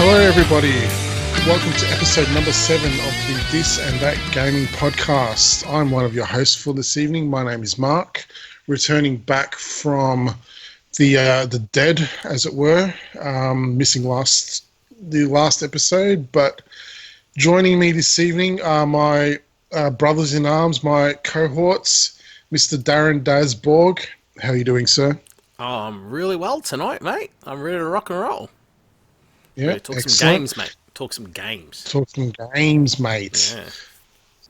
Hello, everybody. Welcome to episode number 7 of the This and That Gaming Podcast. I'm one of your hosts for this evening. My name is Mark, returning back from the dead, as it were, missing the last episode. But joining me this evening are my brothers in arms, my cohorts, Mr. Darren Dasborg. How are you doing, sir? Oh, I'm really well tonight, mate. I'm ready to rock and roll. Yeah, Talk excellent. some games, mate. Talk some games. Talk some games, mate. Yeah.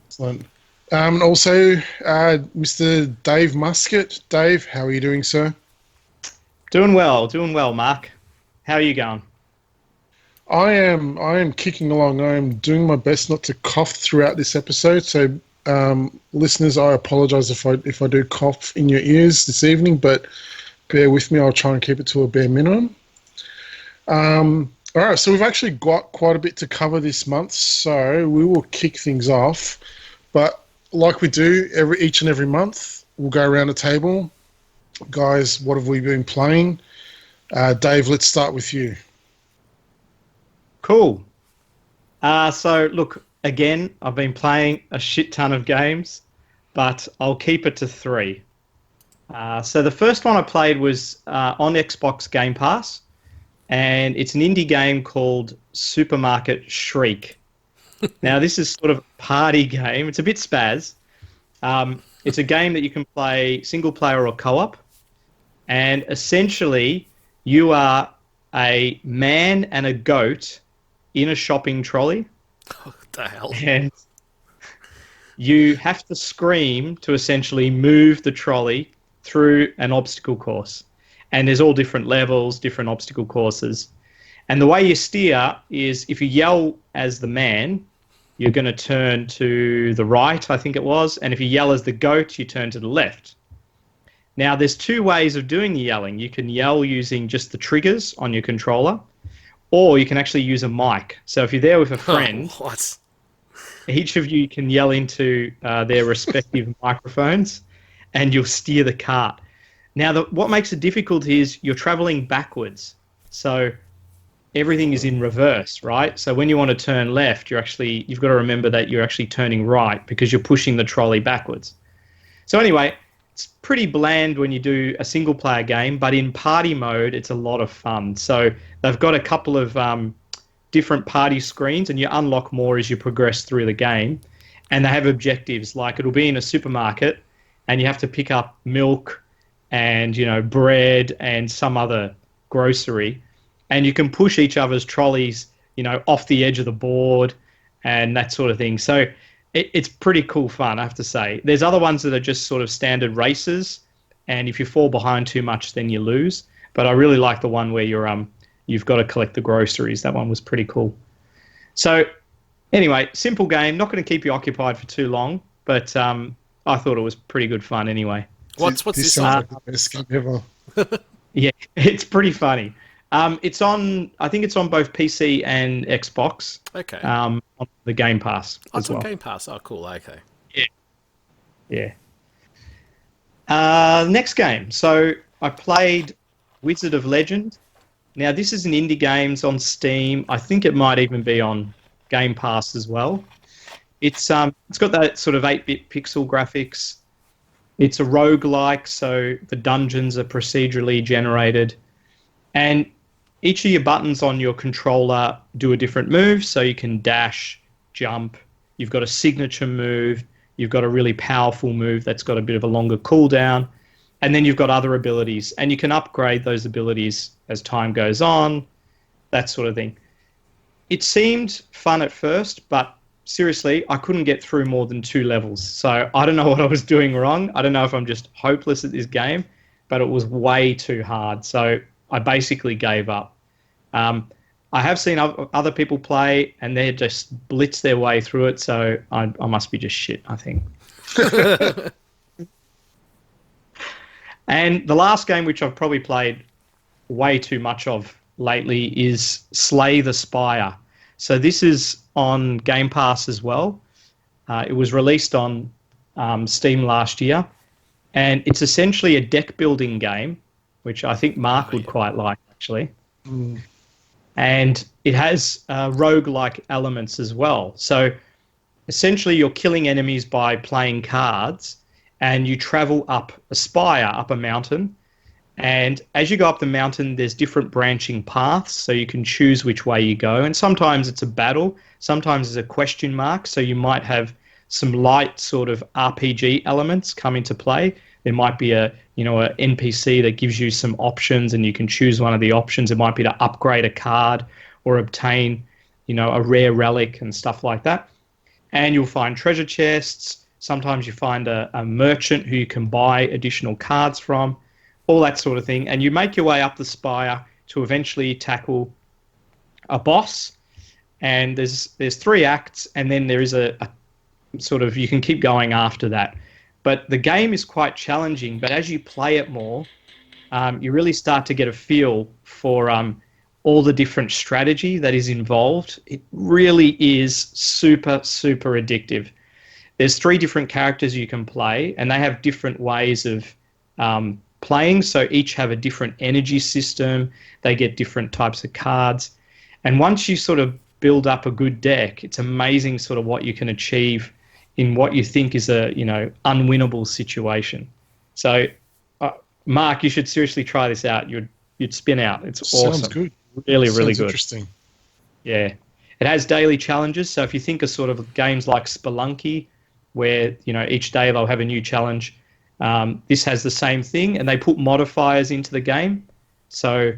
Excellent. And also, Mr. Dave Muscat. Dave, how are you doing, sir? Doing well, Mark. How are you going? I am kicking along. I am doing my best not to cough throughout this episode. So, listeners, I apologise if I do cough in your ears this evening, but bear with me. I'll try and keep it to a bare minimum. All right, so we've actually got quite a bit to cover this month, so we will kick things off. But like we do each and every month, we'll go around the table. Guys, what have we been playing? Dave, let's start with you. Cool. So, look, again, I've been playing a shit ton of games, but I'll keep it to 3. So the first one I played was on Xbox Game Pass, and it's an indie game called Supermarket Shriek. Now, this is sort of a party game. It's a bit spaz. It's a game that you can play single player or co-op, and essentially you are a man and a goat in a shopping trolley. What the hell? And you have to scream to essentially move the trolley through an obstacle course. And there's all different levels, different obstacle courses. And the way you steer is if you yell as the man, you're going to turn to the right, I think it was. And if you yell as the goat, you turn to the left. Now, there's 2 ways of doing the yelling. You can yell using just the triggers on your controller, or you can actually use a mic. So if you're there with a friend, each of you can yell into their respective microphones, and you'll steer the cart. Now, what makes it difficult is you're traveling backwards. So everything is in reverse, right? So when you want to turn left, you've got to remember that you're actually turning right because you're pushing the trolley backwards. So anyway, it's pretty bland when you do a single player game, but in party mode, it's a lot of fun. So they've got a couple of different party screens, and you unlock more as you progress through the game. And they have objectives, like it'll be in a supermarket, and you have to pick up milk and, bread and some other grocery. And you can push each other's trolleys, off the edge of the board and that sort of thing. So it's pretty cool fun, I have to say. There's other ones that are just sort of standard races, and if you fall behind too much, then you lose. But I really like the one where you've got to collect the groceries. That one was pretty cool. So anyway, simple game, not going to keep you occupied for too long, but I thought it was pretty good fun anyway. What's this sounds like the best game ever. Yeah, it's pretty funny. I think it's on both PC and Xbox. Okay. On the Game Pass It's as well. on Game Pass. Oh, cool. Okay. Yeah. Next game. So I played Wizard of Legend. Now, this is an indie game. It's on Steam. I think it might even be on Game Pass as well. It's got that sort of 8-bit pixel graphics. It's a roguelike, so the dungeons are procedurally generated. And each of your buttons on your controller do a different move, so you can dash, jump. You've got a signature move. You've got a really powerful move that's got a bit of a longer cooldown. And then you've got other abilities. And you can upgrade those abilities as time goes on, that sort of thing. It seemed fun at first, but seriously, I couldn't get through more than 2 levels. So I don't know what I was doing wrong. I don't know if I'm just hopeless at this game, but it was way too hard. So I basically gave up. I have seen other people play, and they just blitz their way through it, so I must be just shit, I think. And the last game, which I've probably played way too much of lately, is Slay the Spire. So this is on Game Pass as well. It was released on Steam last year, and it's essentially a deck building game, which I think Mark would quite like, actually. and it has roguelike elements as well. So essentially, you're killing enemies by playing cards, and you travel up a spire, up a mountain. And as you go up the mountain, there's different branching paths, so you can choose which way you go. And sometimes it's a battle, sometimes it's a question mark. So you might have some light sort of RPG elements come into play. There might be a NPC that gives you some options, and you can choose one of the options. It might be to upgrade a card or obtain, a rare relic and stuff like that. And you'll find treasure chests. Sometimes you find a merchant who you can buy additional cards from, all that sort of thing. And you make your way up the spire to eventually tackle a boss. And there's 3 acts, and then there is a sort of, you can keep going after that. But the game is quite challenging, but as you play it more, you really start to get a feel for all the different strategy that is involved. It really is super, super addictive. There's 3 different characters you can play, and they have different ways of playing. So each have a different energy system. They get different types of cards. And once you sort of build up a good deck, it's amazing sort of what you can achieve in what you think is a, unwinnable situation. So, Mark, you should seriously try this out. You'd spin out. It's awesome. Sounds good. Really, really Sounds good. Interesting. Yeah. It has daily challenges. So if you think of sort of games like Spelunky, where, each day they'll have a new challenge, this has the same thing, and they put modifiers into the game. So,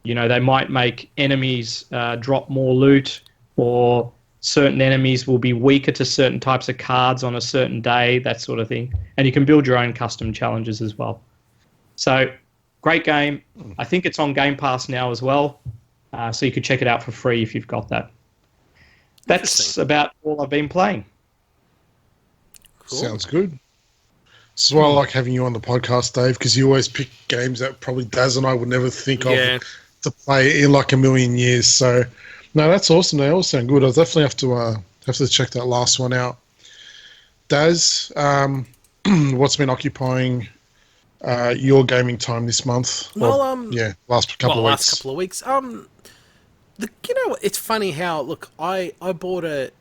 they might make enemies drop more loot, or certain enemies will be weaker to certain types of cards on a certain day, that sort of thing. And you can build your own custom challenges as well. So, great game. I think it's on Game Pass now as well. So you could check it out for free if you've got that. That's about all I've been playing. Cool. Sounds good. This is why I like having you on the podcast, Dave, because you always pick games that probably Daz and I would never think of to play in like a million years. So, no, that's awesome. They all sound good. I'll definitely have to check that last one out. Daz, what's been occupying your gaming time this month? Well, last couple of weeks. It's funny how, look, I bought a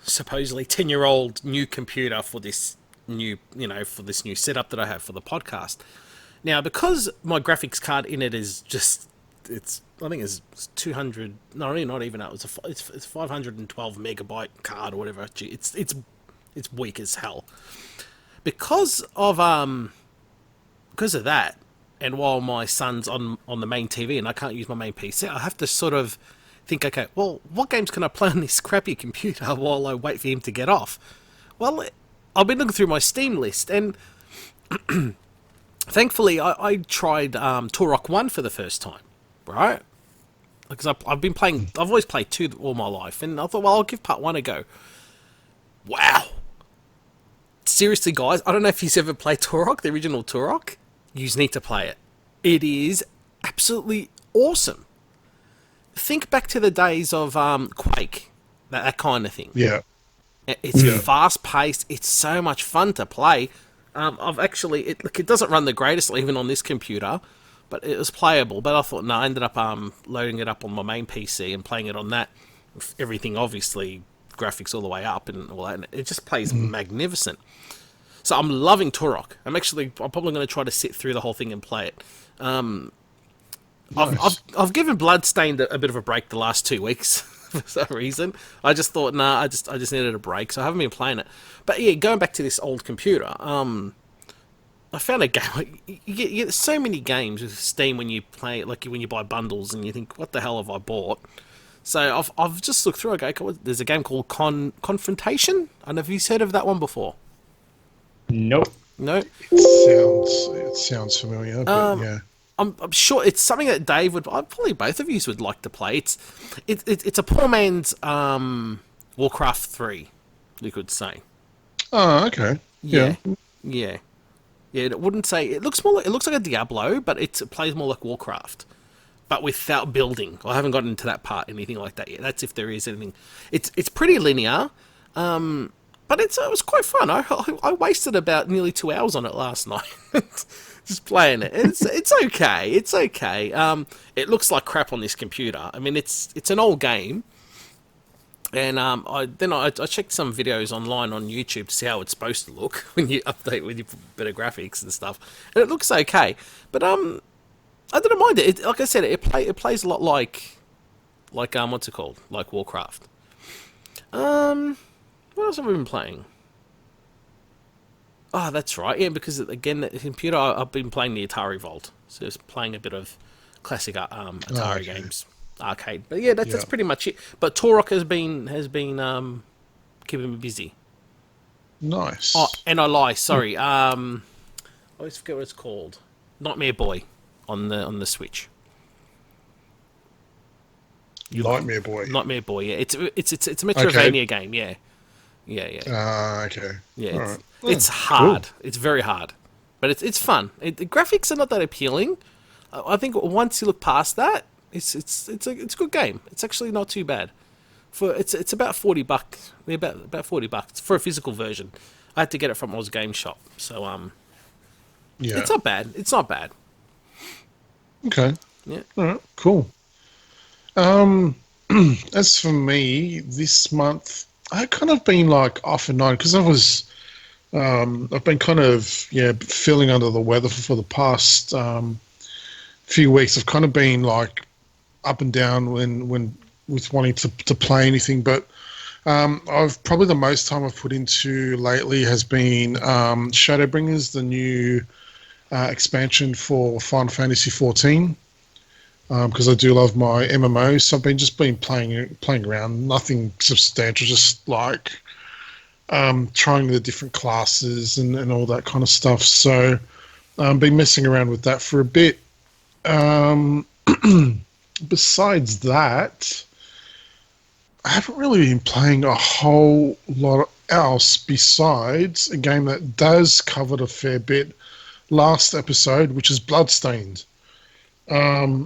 supposedly 10-year-old new computer for this new setup that I have for the podcast. Now, because my graphics card in it is I think it's 200. No, not even that. It's 512 megabyte card or whatever. It's weak as hell. Because of that, and while my son's on the main TV and I can't use my main PC, I have to sort of think, okay, well, what games can I play on this crappy computer while I wait for him to get off? Well, I've been looking through my Steam list, and thankfully I tried Turok 1 for the first time, right? Because I've always played 2 all my life, and I thought, well, I'll give part 1 a go. Wow. Seriously, guys, I don't know if you've ever played Turok, the original Turok. You need to play it. It is absolutely awesome. Think back to the days of Quake, that kind of thing. Yeah. It's fast-paced. It's so much fun to play. It doesn't run the greatest even on this computer, but it was playable. But I thought, no, I ended up loading it up on my main PC and playing it on that. Everything, obviously, graphics all the way up and all that. And it just plays magnificent. So I'm loving Turok. I'm probably going to try to sit through the whole thing and play it. Nice. I've given Bloodstained a bit of a break the last 2 weeks for some reason. I just thought, I just needed a break, so I haven't been playing it. But yeah, going back to this old computer, I found a game. You get so many games with Steam when you play, like when you buy bundles, and you think, what the hell have I bought? So I've just looked through. There's a game called Confrontation. I don't know if you've heard of that one before. Nope. No. It sounds familiar, but yeah. I'm sure it's something that Dave probably both of you would like to play. It's a poor man's Warcraft 3, you could say. Oh, okay. Yeah. It wouldn't say it looks like a Diablo, but it plays more like Warcraft, but without building. I haven't gotten into that part, anything like that yet. That's if there is anything. It's pretty linear. but it was quite fun. I wasted about nearly 2 hours on it last night, just playing it. It's okay. It's okay. It looks like crap on this computer. I mean, it's an old game. And I checked some videos online on YouTube to see how it's supposed to look when you update with your bit of graphics and stuff, and it looks okay. But I didn't mind it. Like I said, it plays a lot like what's it called? Like Warcraft. What else have we been playing? Oh, that's right. Yeah, because again, the computer. I've been playing the Atari Vault, so it's playing a bit of classic Atari games. Arcade, but yeah, that's pretty much it. But Torok has been keeping me busy. Nice. Oh, and I lie. Sorry. I always forget what it's called. Nightmare Boy on the Switch. Nightmare Boy. Nightmare Boy. Yeah, it's a Metroidvania game. Yeah. Okay. Yeah, it's hard. Cool. It's very hard, but it's fun. The graphics are not that appealing. I think once you look past that. It's a good game. It's actually not too bad. It's about $40. About $40 for a physical version. I had to get it from Oz Game Shop. So it's not bad. It's not bad. Okay. Yeah. All right. Cool. As for me, this month I've kind of been like off and on because I've been kind of feeling under the weather for the past few weeks. I've kind of been like up and down when with wanting to play anything, but I've probably the most time I've put into lately has been Shadowbringers, the new expansion for Final Fantasy 14, because I do love my MMOs. So I've been playing around, nothing substantial, just like trying the different classes and all that kind of stuff. So been messing around with that for a bit. Besides that, I haven't really been playing a whole lot else besides a game that does cover a fair bit last episode, which is Bloodstained. I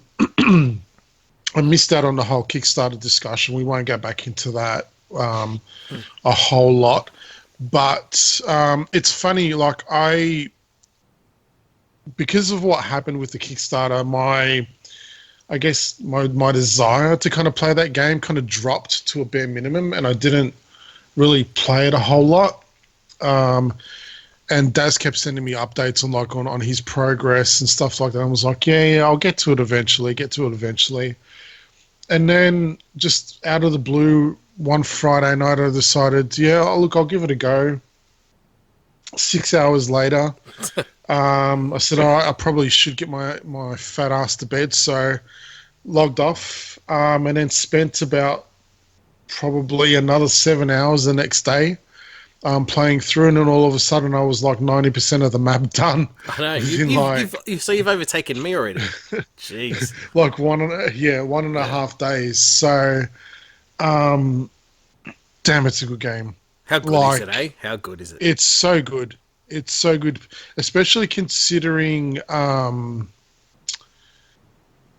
missed out on the whole Kickstarter discussion. We won't go back into that a whole lot. But it's funny, like because of what happened with the Kickstarter, I guess my desire to kind of play that game kind of dropped to a bare minimum, and I didn't really play it a whole lot. And Daz kept sending me updates on his progress and stuff like that. I was like, yeah, I'll get to it eventually. And then just out of the blue, one Friday night, I decided, I'll give it a go. 6 hours later, I said, I probably should get my fat ass to bed. So logged off and then spent about probably another 7 hours the next day playing through, and then all of a sudden I was like 90% of the map done. I know. You've overtaken me already. Jeez. Like one and a half days. So, damn, it's a good game. How good is it, eh? How good is it? It's so good. It's so good, especially considering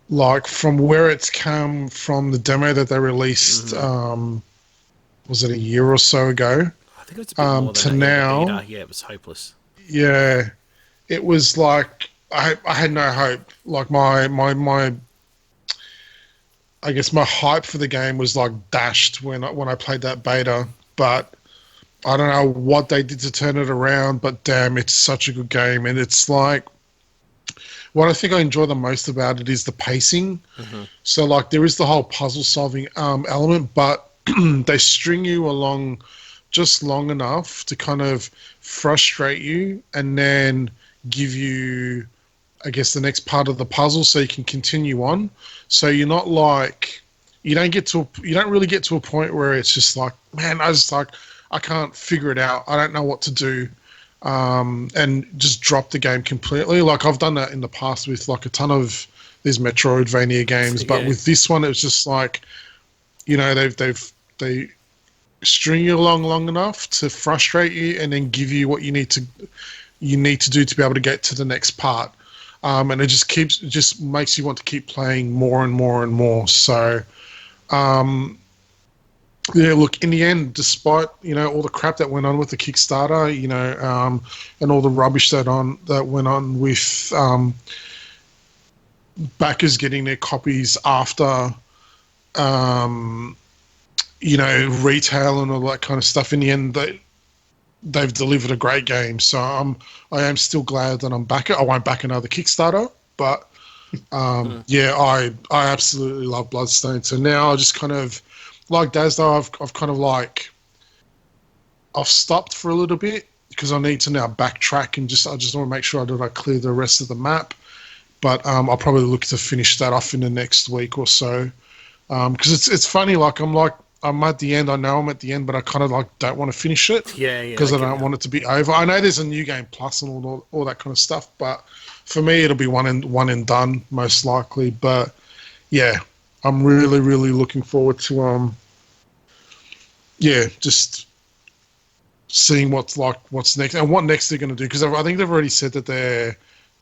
like from where it's come from the demo that they released, was it a year or so ago? I think it was a bit more to than now. Beta. Yeah, it was hopeless. Yeah, it was like I had no hope. Like my I guess my hype for the game was like dashed when I played that beta, but I don't know what they did to turn it around, but damn, it's such a good game. And it's like, what I think I enjoy the most about it is the pacing. So like there is the whole puzzle solving element, but they string you along just long enough to kind of frustrate you and then give you, I guess, the next part of the puzzle so you can continue on. So you're not like, you don't really get to a point where it's just like, man, I can't figure it out. I don't know what to do. And just drop the game completely. Like I've done that in the past with like a ton of these Metroidvania games, but with this one, it was just like, you know, they string you along long enough to frustrate you and then give you what you need to do to be able to get to the next part. And it just makes you want to keep playing more and more and more. So, Yeah, look, in the end, despite, all the crap that went on with the Kickstarter, and all the rubbish that went on with backers getting their copies after, um, retail and all that kind of stuff, in the end, they've delivered a great game. So I am still glad that I'm back it. I won't back another Kickstarter, but yeah, I absolutely love Bloodstained. So now I just kind of, like Dazda, I've kind of like, I've stopped for a little bit because I need to now backtrack and I just want to make sure that I clear the rest of the map. But I'll probably look to finish that off in the next week or so. Because it's funny, like I'm at the end. I know I'm at the end, but I kind of like don't want to finish it. Yeah, Because I don't want it to be over. I know there's a new game plus and all that kind of stuff, but for me it'll be one and done most likely. But yeah, I'm really really looking forward to just seeing what's next and what next they're going to do, because I think they've already said that there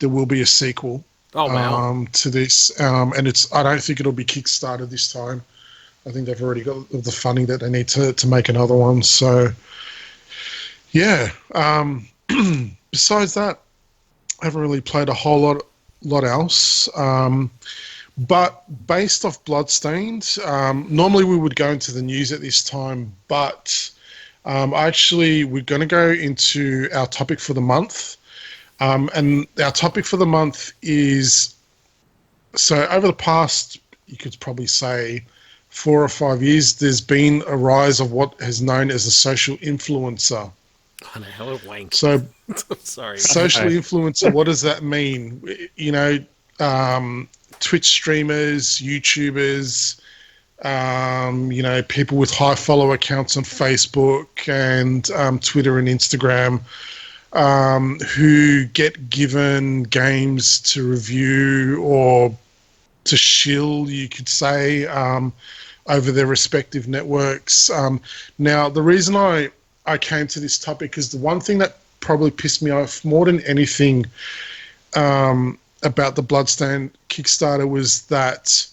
will be a sequel. Oh wow! To this, and I don't think it'll be Kickstarter this time. I think they've already got the funding that they need to make another one. So, yeah. Besides that, I haven't really played a whole lot else. But based off Bloodstained, normally we would go into the news at this time, but actually we're going to go into our topic for the month. And our topic for the month is, so over the past, you could probably say 4 or 5 years, there's been a rise of what is known as a social influencer. I know how it wank. So, sorry. Social influencer, what does that mean? Twitch streamers, YouTubers, people with high follow accounts on Facebook and Twitter and Instagram, who get given games to review or to shill, you could say, over their respective networks. Now, the reason I came to this topic is the one thing that probably pissed me off more than anything about the Bloodstained Kickstarter was that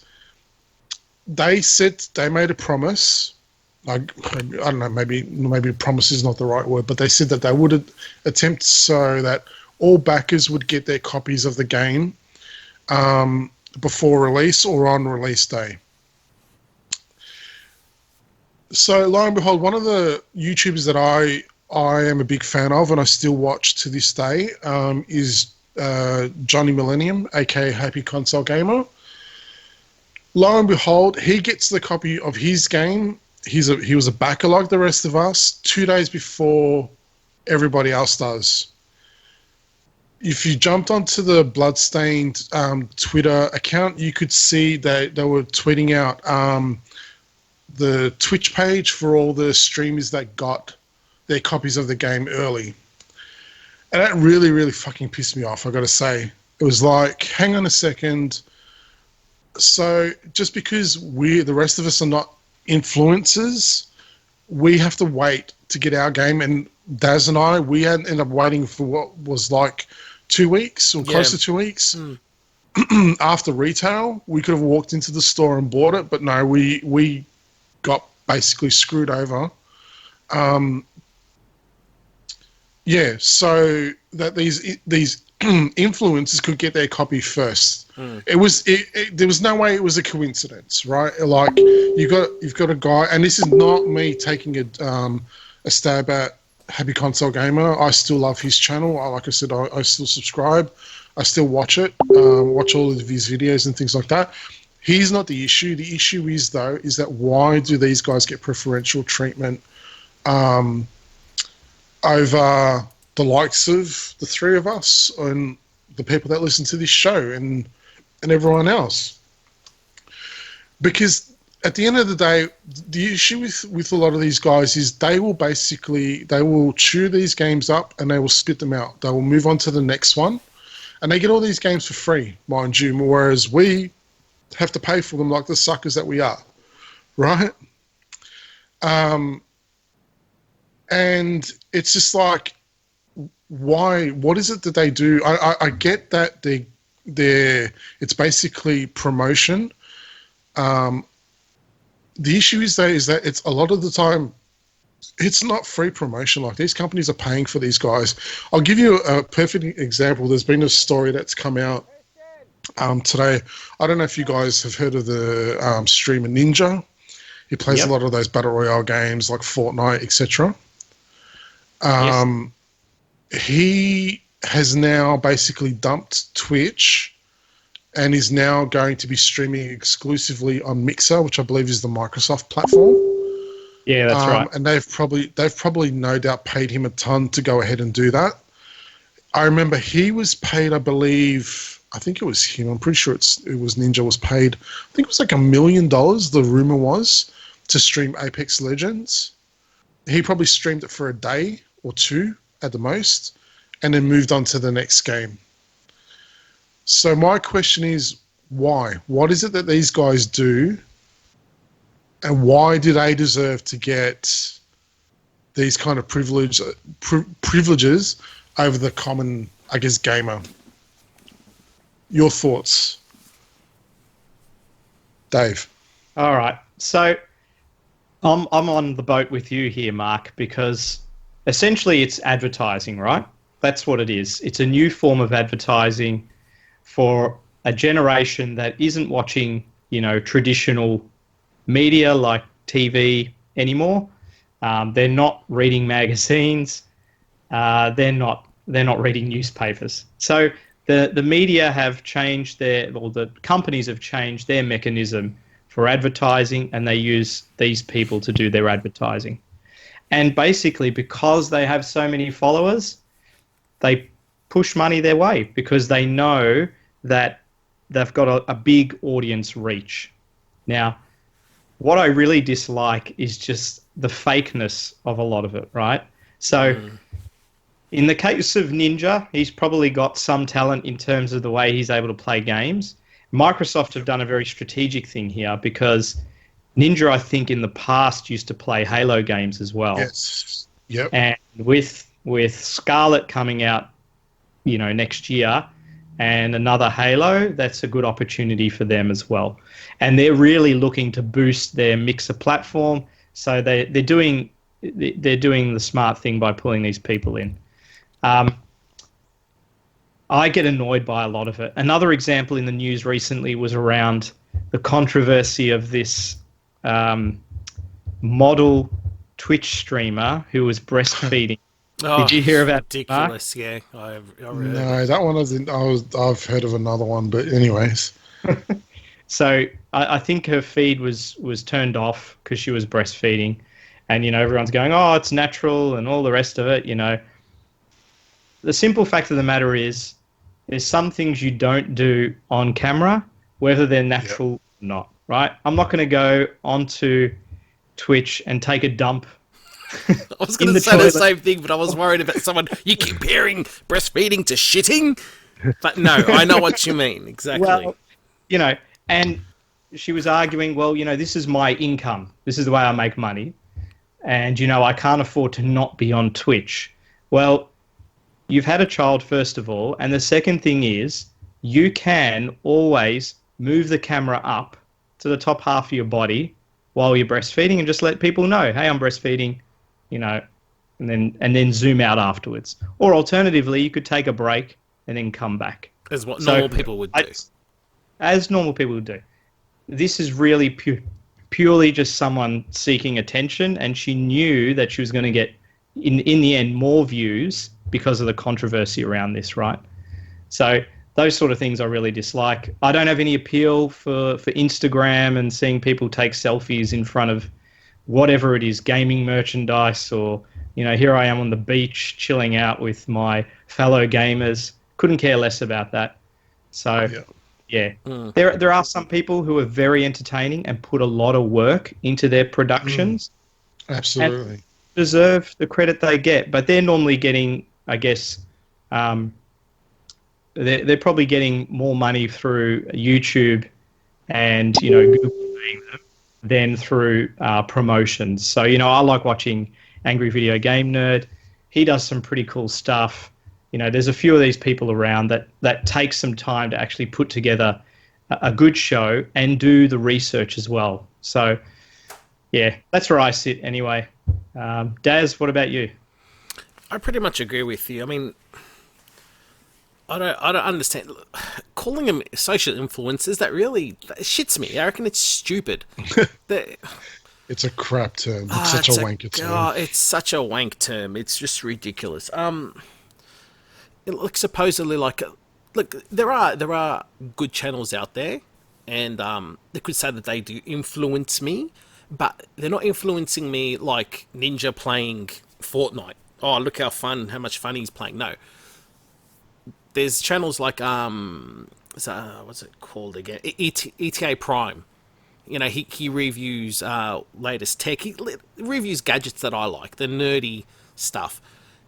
they made a promise. I don't know, maybe promise is not the right word, but they said that they would attempt so that all backers would get their copies of the game before release or on release day. So lo and behold, one of the YouTubers that I am a big fan of and I still watch to this day is Johnny Millennium, aka Happy Console Gamer. Lo and behold, he gets the copy of his game. He was a backer like the rest of us 2 days before everybody else does. If you jumped onto the Bloodstained Twitter account, you could see that they were tweeting out the Twitch page for all the streamers that got their copies of the game early. And that really, really fucking pissed me off, I gotta say. It was like, hang on a second. So just because the rest of us are not influencers, we have to wait to get our game. And Daz and I, we ended up waiting for what was like 2 weeks or close to 2 weeks. After retail. We could have walked into the store and bought it, but no, we got basically screwed over. So that these influencers could get their copy first. There was no way it was a coincidence, right? Like you've got a guy, and this is not me taking a stab at Happy Console Gamer. I still love his channel. Like I said, I still subscribe. I still watch it, watch all of his videos and things like that. He's not the issue. The issue is that why do these guys get preferential treatment over the likes of the three of us and the people that listen to this show and everyone else? Because at the end of the day, the issue with a lot of these guys is they will chew these games up and they will spit them out. They will move on to the next one, and they get all these games for free, mind you, whereas we have to pay for them like the suckers that we are, right? And it's just like, why? What is it that they do? I get that it's basically promotion the issue is that it's a lot of the time it's not free promotion. Like, these companies are paying for these guys. I'll give you a perfect example. There's been a story that's come out today. I don't know if you guys have heard of the streamer Ninja. He plays Yep. a lot of those battle royale games like Fortnite, etc. Yes. He has now basically dumped Twitch and is now going to be streaming exclusively on Mixer, which I believe is the Microsoft platform. Yeah, that's right. And they've probably no doubt paid him a ton to go ahead and do that. I remember he was paid, I think it was him. I'm pretty sure it was Ninja was paid. I think it was like $1 million. The rumor was to stream Apex Legends. He probably streamed it for a day or two at the most, and then moved on to the next game. So my question is, why? What is it that these guys do, and why do they deserve to get these kind of privileges over the common, I guess, gamer? Your thoughts, Dave? All right. So I'm on the boat with you here, Mark, because essentially it's advertising, right? That's what it is. It's a new form of advertising for a generation that isn't watching, traditional media like TV anymore. They're not reading magazines. They're not reading newspapers. So the media have changed the companies have changed their mechanism for advertising, and they use these people to do their advertising. And basically, because they have so many followers, they push money their way because they know that they've got a big audience reach. Now, what I really dislike is just the fakeness of a lot of it, right? So in the case of Ninja, he's probably got some talent in terms of the way he's able to play games. Microsoft have done a very strategic thing here because Ninja, I think, in the past used to play Halo games as well. Yes. Yep. And with Scarlet coming out, next year, and another Halo, that's a good opportunity for them as well. And they're really looking to boost their Mixer platform. So they're doing the smart thing by pulling these people in. I get annoyed by a lot of it. Another example in the news recently was around the controversy of this model Twitch streamer who was breastfeeding. Did you hear about ridiculous? Mark? Yeah, I've heard No, that one isn't. I've heard of another one, but anyways. So I think her feed was turned off because she was breastfeeding, and everyone's going, "Oh, it's natural," and all the rest of it. The simple fact of the matter is, there's some things you don't do on camera, whether they're natural or not. Right? I'm not going to go onto Twitch and take a dump. I was going to say the same thing, but I was worried about someone. You comparing breastfeeding to shitting? But no, I know what you mean. Exactly. Well, and she was arguing, well, this is my income. This is the way I make money. And, I can't afford to not be on Twitch. Well, you've had a child, first of all. And the second thing is, you can always move the camera up to the top half of your body while you're breastfeeding and just let people know, hey, I'm breastfeeding, and then zoom out afterwards. Or alternatively, you could take a break and then come back. As what normal people would do. As normal people would do. This is really purely just someone seeking attention, and she knew that she was going to get, in the end, more views because of the controversy around this, right? So those sort of things I really dislike. I don't have any appeal for Instagram and seeing people take selfies in front of whatever it is, gaming merchandise, or, here I am on the beach chilling out with my fellow gamers. Couldn't care less about that. So, yeah. There are some people who are very entertaining and put a lot of work into their productions. Absolutely. And deserve the credit they get, but they're normally getting, I guess, they're probably getting more money through YouTube and, Google paying them than through promotions. So, I like watching Angry Video Game Nerd. He does some pretty cool stuff. There's a few of these people around that take some time to actually put together a good show and do the research as well. So Yeah, that's where I sit anyway. Daz, what about you? I pretty much agree with you. I mean, I don't understand calling them social influencers. That shits me. I reckon it's stupid. They- It's a crap term. It's such a wanker term. it's such a wank term. It's just ridiculous. Look, supposedly, look, there are good channels out there, and they could say that they do influence me, but they're not influencing me like Ninja playing Fortnite. Oh, look how much fun he's playing. No, there's channels like what's it called again? ETA Prime. You know, he reviews latest tech. He reviews gadgets that I like, the nerdy stuff,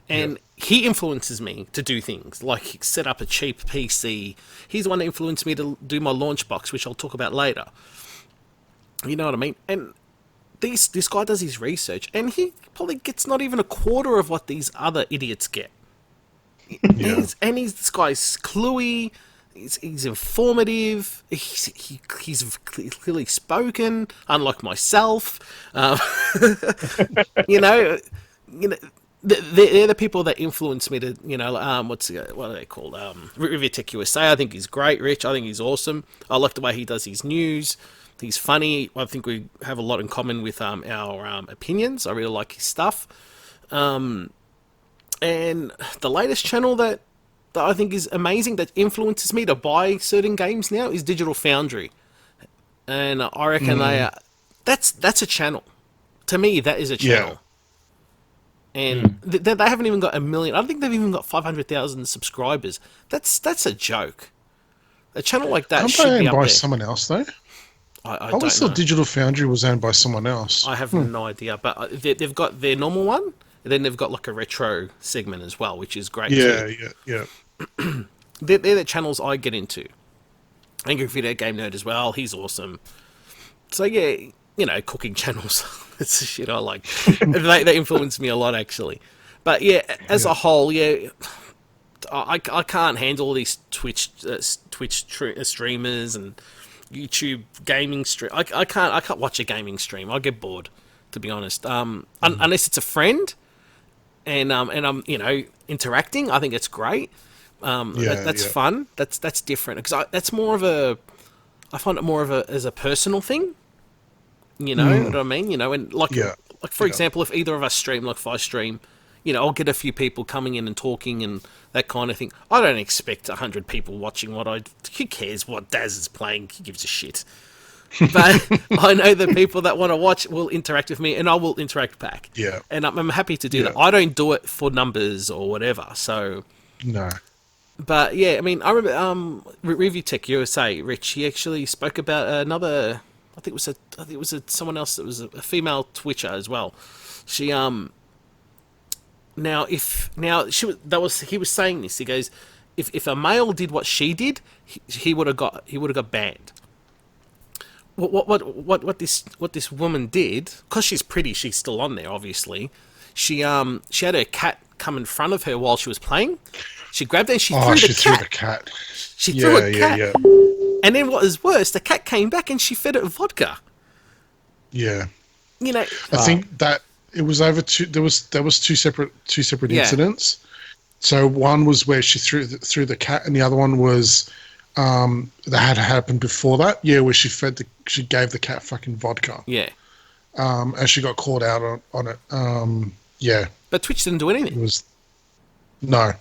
and he influences me to do things like set up a cheap PC. He's the one that influenced me to do my Launchbox, which I'll talk about later. You know what I mean? And this guy does his research, and he probably gets not even a quarter of what these other idiots get. Yeah. This guy's cluey. He's informative. He's clearly spoken, unlike myself. You know, they're the people that influence me to, what are they called? Review Tech USA. I think he's great. Rich, I think he's awesome. I like the way he does his news. He's funny. I think we have a lot in common with our opinions. I really like his stuff. And the latest channel that I think is amazing, that influences me to buy certain games now, is Digital Foundry. And I reckon that's a channel. To me, that is a channel. And they haven't even got 1 million. I don't think they've even got 500,000 subscribers. That's a joke. A channel like that should be owned up by there. someone else, though? I I always don't know. thought Digital Foundry was owned by someone else. I have no idea. But they've got their normal one, and then they've got like a retro segment as well, which is great too. Yeah. They're the channels I get into. Angry Video Game Nerd as well. He's awesome. So yeah, cooking channels. That's the shit I like. They influence me a lot, actually. But yeah, as a whole, I can't handle all these Twitch streamers and YouTube gaming stream. I can't watch a gaming stream. I get bored, to be honest. Unless it's a friend and I'm interacting. I think it's great. That's fun. That's different because that's more of a. I find it more of as a personal thing. You know what I mean? And like for example, if either of us stream, like if I stream, I'll get a few people coming in and talking and that kind of thing. I don't expect 100 people watching who cares what Daz is playing? He gives a shit. But I know the people that want to watch will interact with me and I will interact back. Yeah. And I'm happy to do that. I don't do it for numbers or whatever. So. No. But yeah, I mean, I remember Review Tech USA, Rich, he actually spoke about another. I think it was someone else that was a female Twitcher as well. She he was saying this. He goes, if a male did what she did, he would have got banned. What this woman did, because she's pretty, she's still on there. Obviously, she had her cat come in front of her while she was playing. She grabbed it and she threw the cat. She threw a cat. Yeah. And then what was worse, the cat came back and she fed it vodka. Yeah. I think that it was over two. There was two separate incidents. So one was where she threw the cat, and the other one was that had happened before that. Yeah, where she gave the cat fucking vodka. Yeah. And she got called out on it. Yeah. But Twitch didn't do anything. It was no.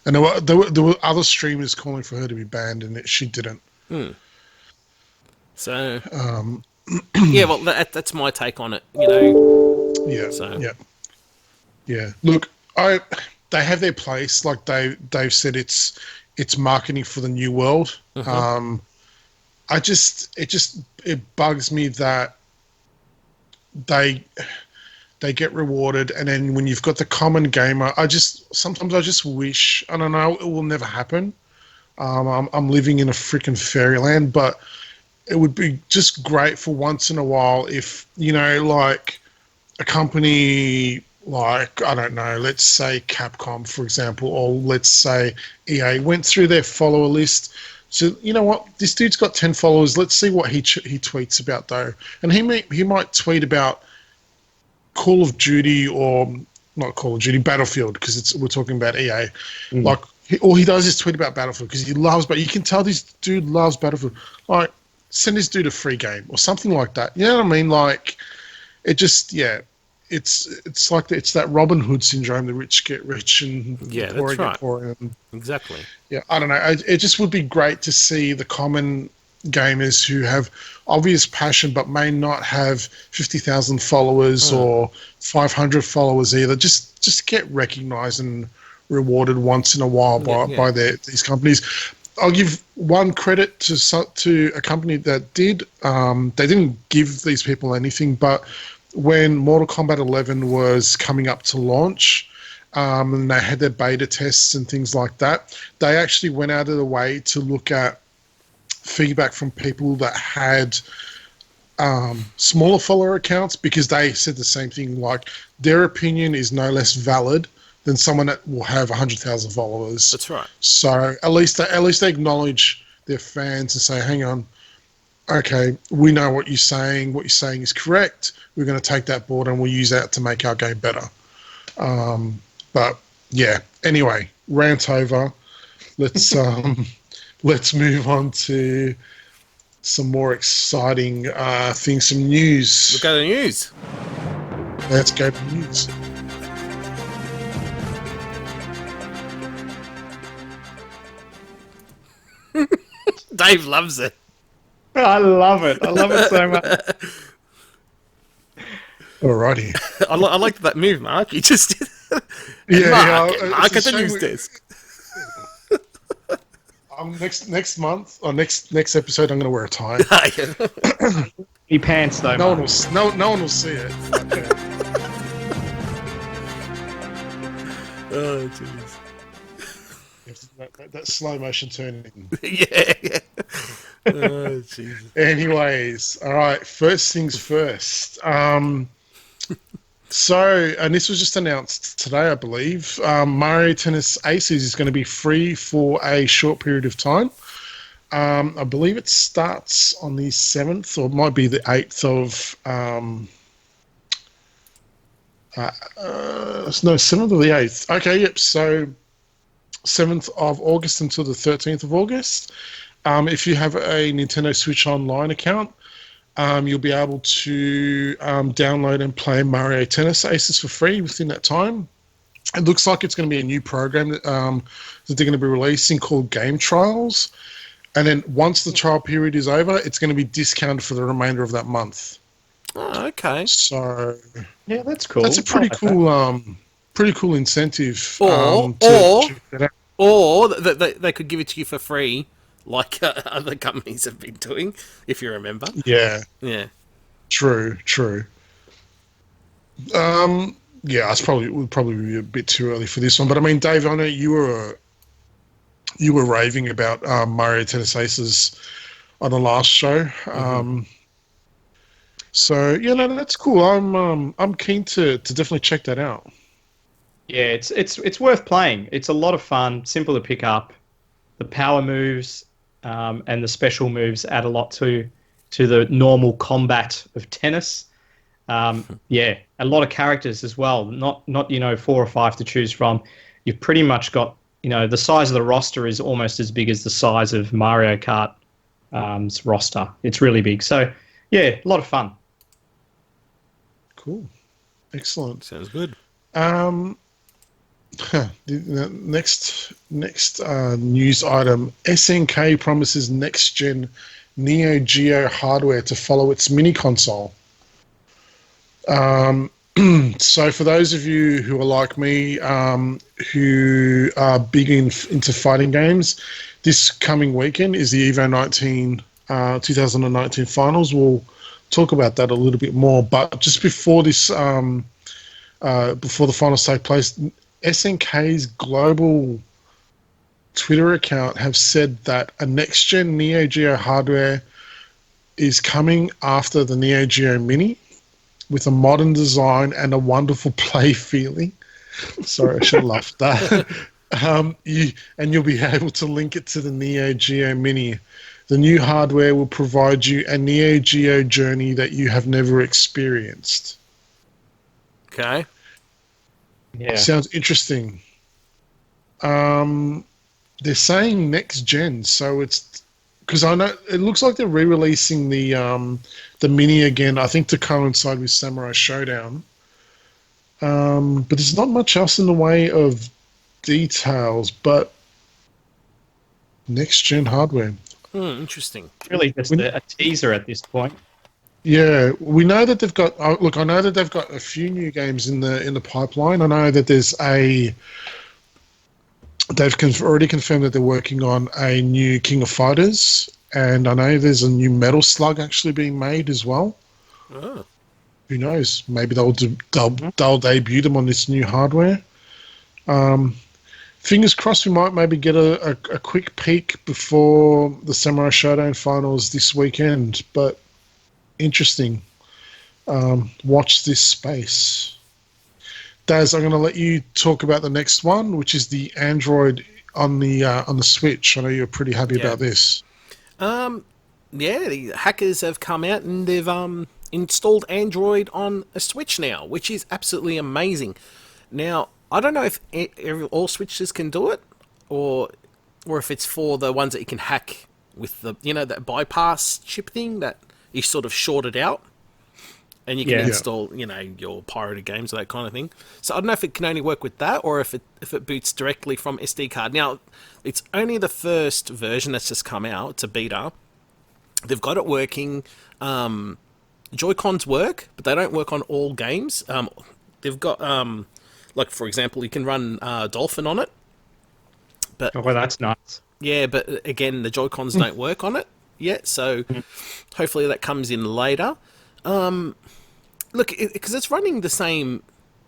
And there were other streamers calling for her to be banned, and she didn't. So, yeah, well, that's my take on it. Yeah. So. Yeah. Look, they have their place. Like they've said, it's marketing for the new world. It bugs me that they get rewarded, and then when you've got the common gamer, sometimes I just wish, I don't know, it will never happen. I'm living in a freaking fairyland, but it would be just great for once in a while if, like a company like, I don't know, let's say Capcom, for example, or let's say EA went through their follower list, So you know what? This dude's got 10 followers. Let's see what he tweets about though. And he might tweet about Call of Duty or not Call of Duty, Battlefield, because we're talking about EA. Like all he does is tweet about Battlefield because he loves. But you can tell this dude loves Battlefield. Like send this dude a free game or something like that. You know what I mean? Like it just It's like it's that Robin Hood syndrome. The rich get rich and the poor get poor. Exactly. Yeah, I don't know. It just would be great to see the common gamers who have obvious passion but may not have 50,000 followers or 500 followers either. Just get recognised and rewarded once in a while by these companies. I'll give one credit to a company that did. They didn't give these people anything, but when Mortal Kombat 11 was coming up to launch, and they had their beta tests and things like that, they actually went out of the way to look at feedback from people that had smaller follower accounts, because they said the same thing, like their opinion is no less valid than someone that will have 100,000 followers. That's right. So at least they acknowledge their fans and say, hang on, okay, we know what you're saying. What you're saying is correct. We're going to take that board and we'll use that to make our game better. But yeah, anyway, rant over. Let's move on to some more exciting things, some news. Let's go to the news. Let's go to the news. Dave loves it. I love it. I love it so much. Alrighty. I like that move, Mark. You just did. Mark at the news desk. Next month or next episode, I'm going to wear a tie. He pants though. No one will see it. Oh jeez. That slow motion turning. Yeah. Oh Jesus. Anyways, all right. First things first. So, and this was just announced today, I believe. Mario Tennis Aces is going to be free for a short period of time. I believe it starts on the 7th, or it might be the 8th of... 7th or the 8th. Okay, yep. So, 7th of August until the 13th of August. If you have a Nintendo Switch Online account, you'll be able to download and play Mario Tennis Aces for free within that time. It looks like it's going to be a new program that they're going to be releasing called Game Trials. And then once the trial period is over, it's going to be discounted for the remainder of that month. Oh, okay. So yeah, that's cool. That's a pretty cool incentive. Or they could give it to you for free, like other companies have been doing, if you remember. Yeah. Yeah. True. Yeah, it would probably be a bit too early for this one. But I mean, Dave, I know you were raving about Mario Tennis Aces on the last show. So yeah, no, that's cool. I'm keen to definitely check that out. Yeah, it's worth playing. It's a lot of fun, simple to pick up. The power moves and the special moves add a lot to the normal combat of tennis. Yeah, a lot of characters as well. Not 4 or 5 to choose from. You've pretty much got, the size of the roster is almost as big as the size of Mario Kart's roster. It's really big. So yeah, a lot of fun. Cool. Excellent. Sounds good. The next news item: SNK promises next-gen Neo Geo hardware to follow its mini console. So for those of you who are like me, who are big into fighting games, this coming weekend is the EVO 2019 finals. We'll talk about that a little bit more. But just before this, before the finals take place, SNK's global Twitter account have said that a next-gen Neo Geo hardware is coming after the Neo Geo Mini with a modern design and a wonderful play feeling. Sorry, I should have laughed at that. You'll be able to link it to the Neo Geo Mini. The new hardware will provide you a Neo Geo journey that you have never experienced. Okay. Yeah. Sounds interesting. They're saying next gen, so it's because I know it looks like they're re-releasing the Mini again. I think to coincide with Samurai Showdown. But there's not much else in the way of details. But next gen hardware. Interesting. Really just a teaser at this point. Yeah, we know that they've got. Look, I know that they've got a few new games in the pipeline. I know that there's a. They've already confirmed that they're working on a new King of Fighters, and I know there's a new Metal Slug actually being made as well. Oh. Who knows? Maybe they'll debut them on this new hardware. Fingers crossed, we might maybe get a quick peek before the Samurai Showdown finals this weekend. But interesting. Watch this space. Daz, I'm going to let you talk about the next one, which is the Android on the Switch. I know you're pretty happy about this. Yeah, the hackers have come out and they've installed Android on a Switch now, which is absolutely amazing. Now, I don't know if all Switches can do it, or if it's for the ones that you can hack with the that bypass chip thing that is sort of shorted out. And you can install, your pirated games or that kind of thing. So I don't know if it can only work with that or if it boots directly from SD card. Now, it's only the first version that's just come out. It's a beta. They've got it working. Joy-Cons work, but they don't work on all games. They've got, like, for example, you can run Dolphin on it. But well, that's nice. Yeah, but again, the Joy-Cons don't work on it yet. So hopefully that comes in later. Look, because it's running the same,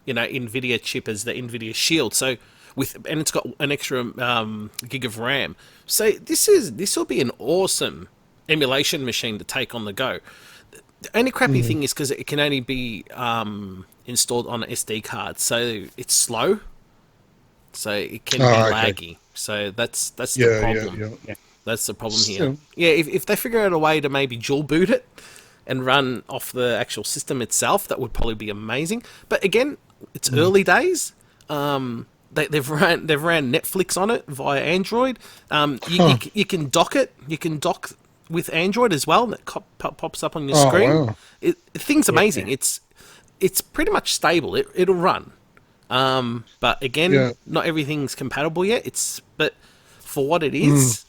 NVIDIA chip as the NVIDIA Shield, so and it's got an extra gig of RAM. So this will be an awesome emulation machine to take on the go. The only crappy thing is because it can only be installed on an SD card, so it's slow. So it can be laggy. So that's the problem. Yeah. That's the problem here. Yeah, if they figure out a way to maybe dual boot it and run off the actual system itself, that would probably be amazing. But again, it's early days. They've ran Netflix on it via Android. You can dock it. You can dock with Android as well. And it pops up on your screen. Wow. The thing's amazing. Yeah. It's pretty much stable. It'll run. But again, not everything's compatible yet. But for what it is,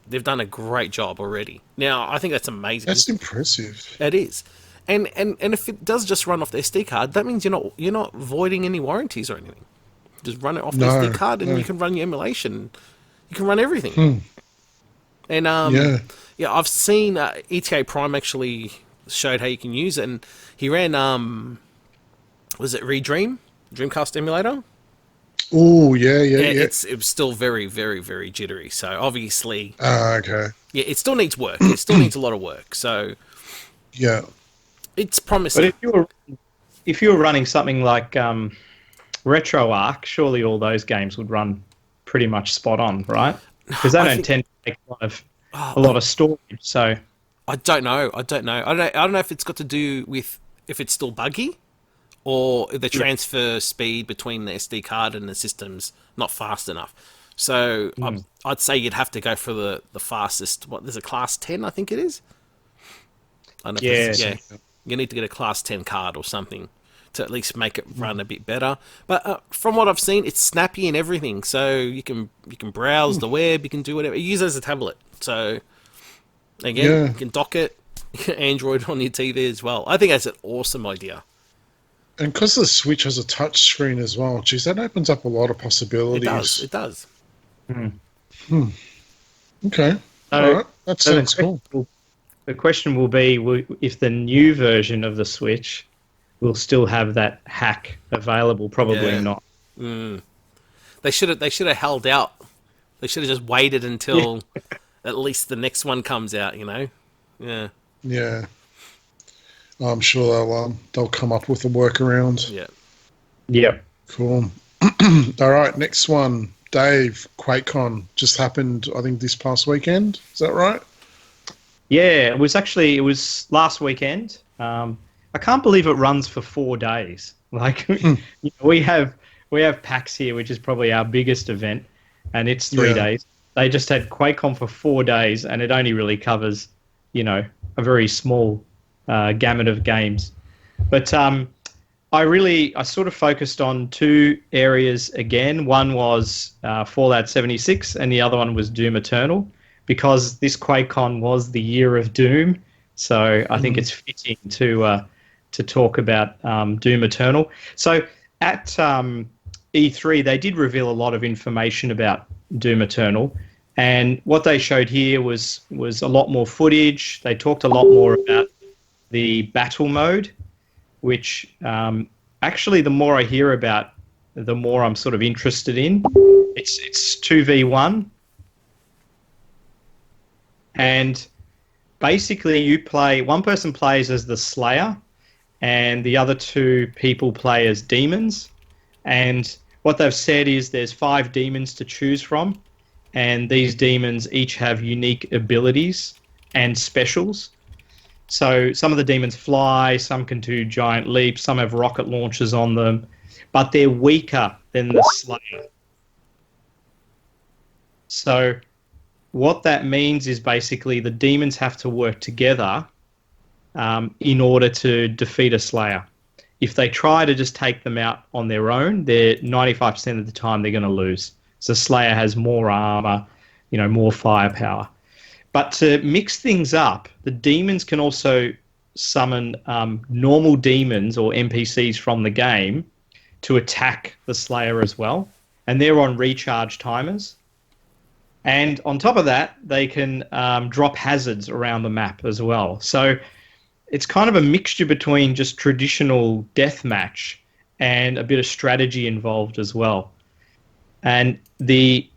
they've done a great job already. Now, I think that's amazing. That's impressive. It is. And if it does just run off the SD card, that means you're not voiding any warranties or anything. Just run it off the SD card and you can run your emulation. You can run everything. And I've seen ETA Prime actually showed how you can use it, and he ran was it Dreamcast emulator? Oh, yeah. It was still very, very, very jittery. So obviously, okay. Yeah, it still needs work. It still needs a lot of work. So yeah, it's promising. But if you were running something like RetroArch, surely all those games would run pretty much spot on, right? Because they don't tend to take a lot of storage. So I don't know. I don't know if it's got to do with if it's still buggy, or the transfer speed between the SD card and the system's not fast enough. So I'd say you'd have to go for the fastest. There's a Class 10, I think it is. I don't know you need to get a Class 10 card or something to at least make it run a bit better. But from what I've seen, it's snappy and everything. So you can browse the web, you can do whatever. You use it as a tablet. So again, you can dock it, Android on your TV as well. I think that's an awesome idea. And because the Switch has a touch screen as well, geez, that opens up a lot of possibilities. It does. Okay. All right. That sounds cool. The question will be if the new version of the Switch will still have that hack available. Probably not. They should have held out. They should have just waited until at least the next one comes out. Yeah. Yeah. I'm sure they'll come up with a workaround. Yeah. Yep. Cool. All right, next one. Dave, QuakeCon just happened, I think, this past weekend. Is that right? Yeah, it was last weekend. I can't believe it runs for 4 days. Like we have PAX here, which is probably our biggest event, and it's 3 days. They just had QuakeCon for 4 days, and it only really covers, a very small gamut of games. But I sort of focused on 2 areas again. One was Fallout 76, and the other one was Doom Eternal, because this QuakeCon was the year of Doom. So I think it's fitting to talk about Doom Eternal. So at E3, they did reveal a lot of information about Doom Eternal, and what they showed here was a lot more footage. They talked a lot more about the battle mode, which actually the more I hear about, the more I'm sort of interested in. It's 2v1, and basically one person plays as the Slayer, and the other 2 people play as demons. And what they've said is there's 5 demons to choose from, and these demons each have unique abilities and specials. So some of the demons fly, some can do giant leaps, some have rocket launchers on them, but they're weaker than the Slayer. So what that means is basically the demons have to work together in order to defeat a Slayer. If they try to just take them out on their own, they're 95% of the time they're going to lose. So Slayer has more armor, more firepower. But to mix things up, the demons can also summon normal demons or NPCs from the game to attack the Slayer as well. And they're on recharge timers. And on top of that, they can drop hazards around the map as well. So it's kind of a mixture between just traditional deathmatch and a bit of strategy involved as well. And the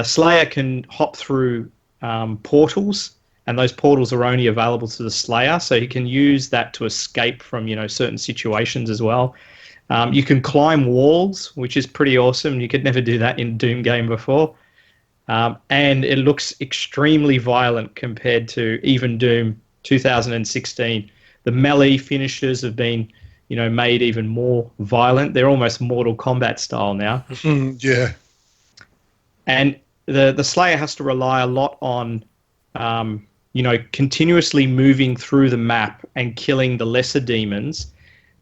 Slayer can hop through portals, and those portals are only available to the Slayer, so he can use that to escape from certain situations as well. You can climb walls, which is pretty awesome. You could never do that in a Doom game before. And it looks extremely violent compared to even Doom 2016. The melee finishes have been, made even more violent. They're almost Mortal Kombat style now. Yeah. And the Slayer has to rely a lot on, continuously moving through the map and killing the lesser demons,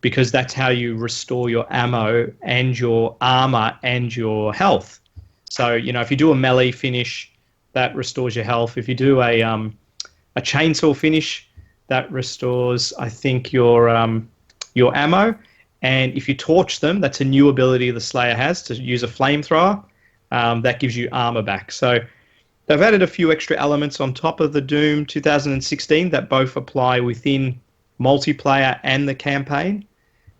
because that's how you restore your ammo and your armor and your health. So, if you do a melee finish, that restores your health. If you do a chainsaw finish, that restores, I think, your ammo. And if you torch them, that's a new ability the Slayer has, to use a flamethrower. That gives you armor back. So they've added a few extra elements on top of the Doom 2016 that both apply within multiplayer and the campaign.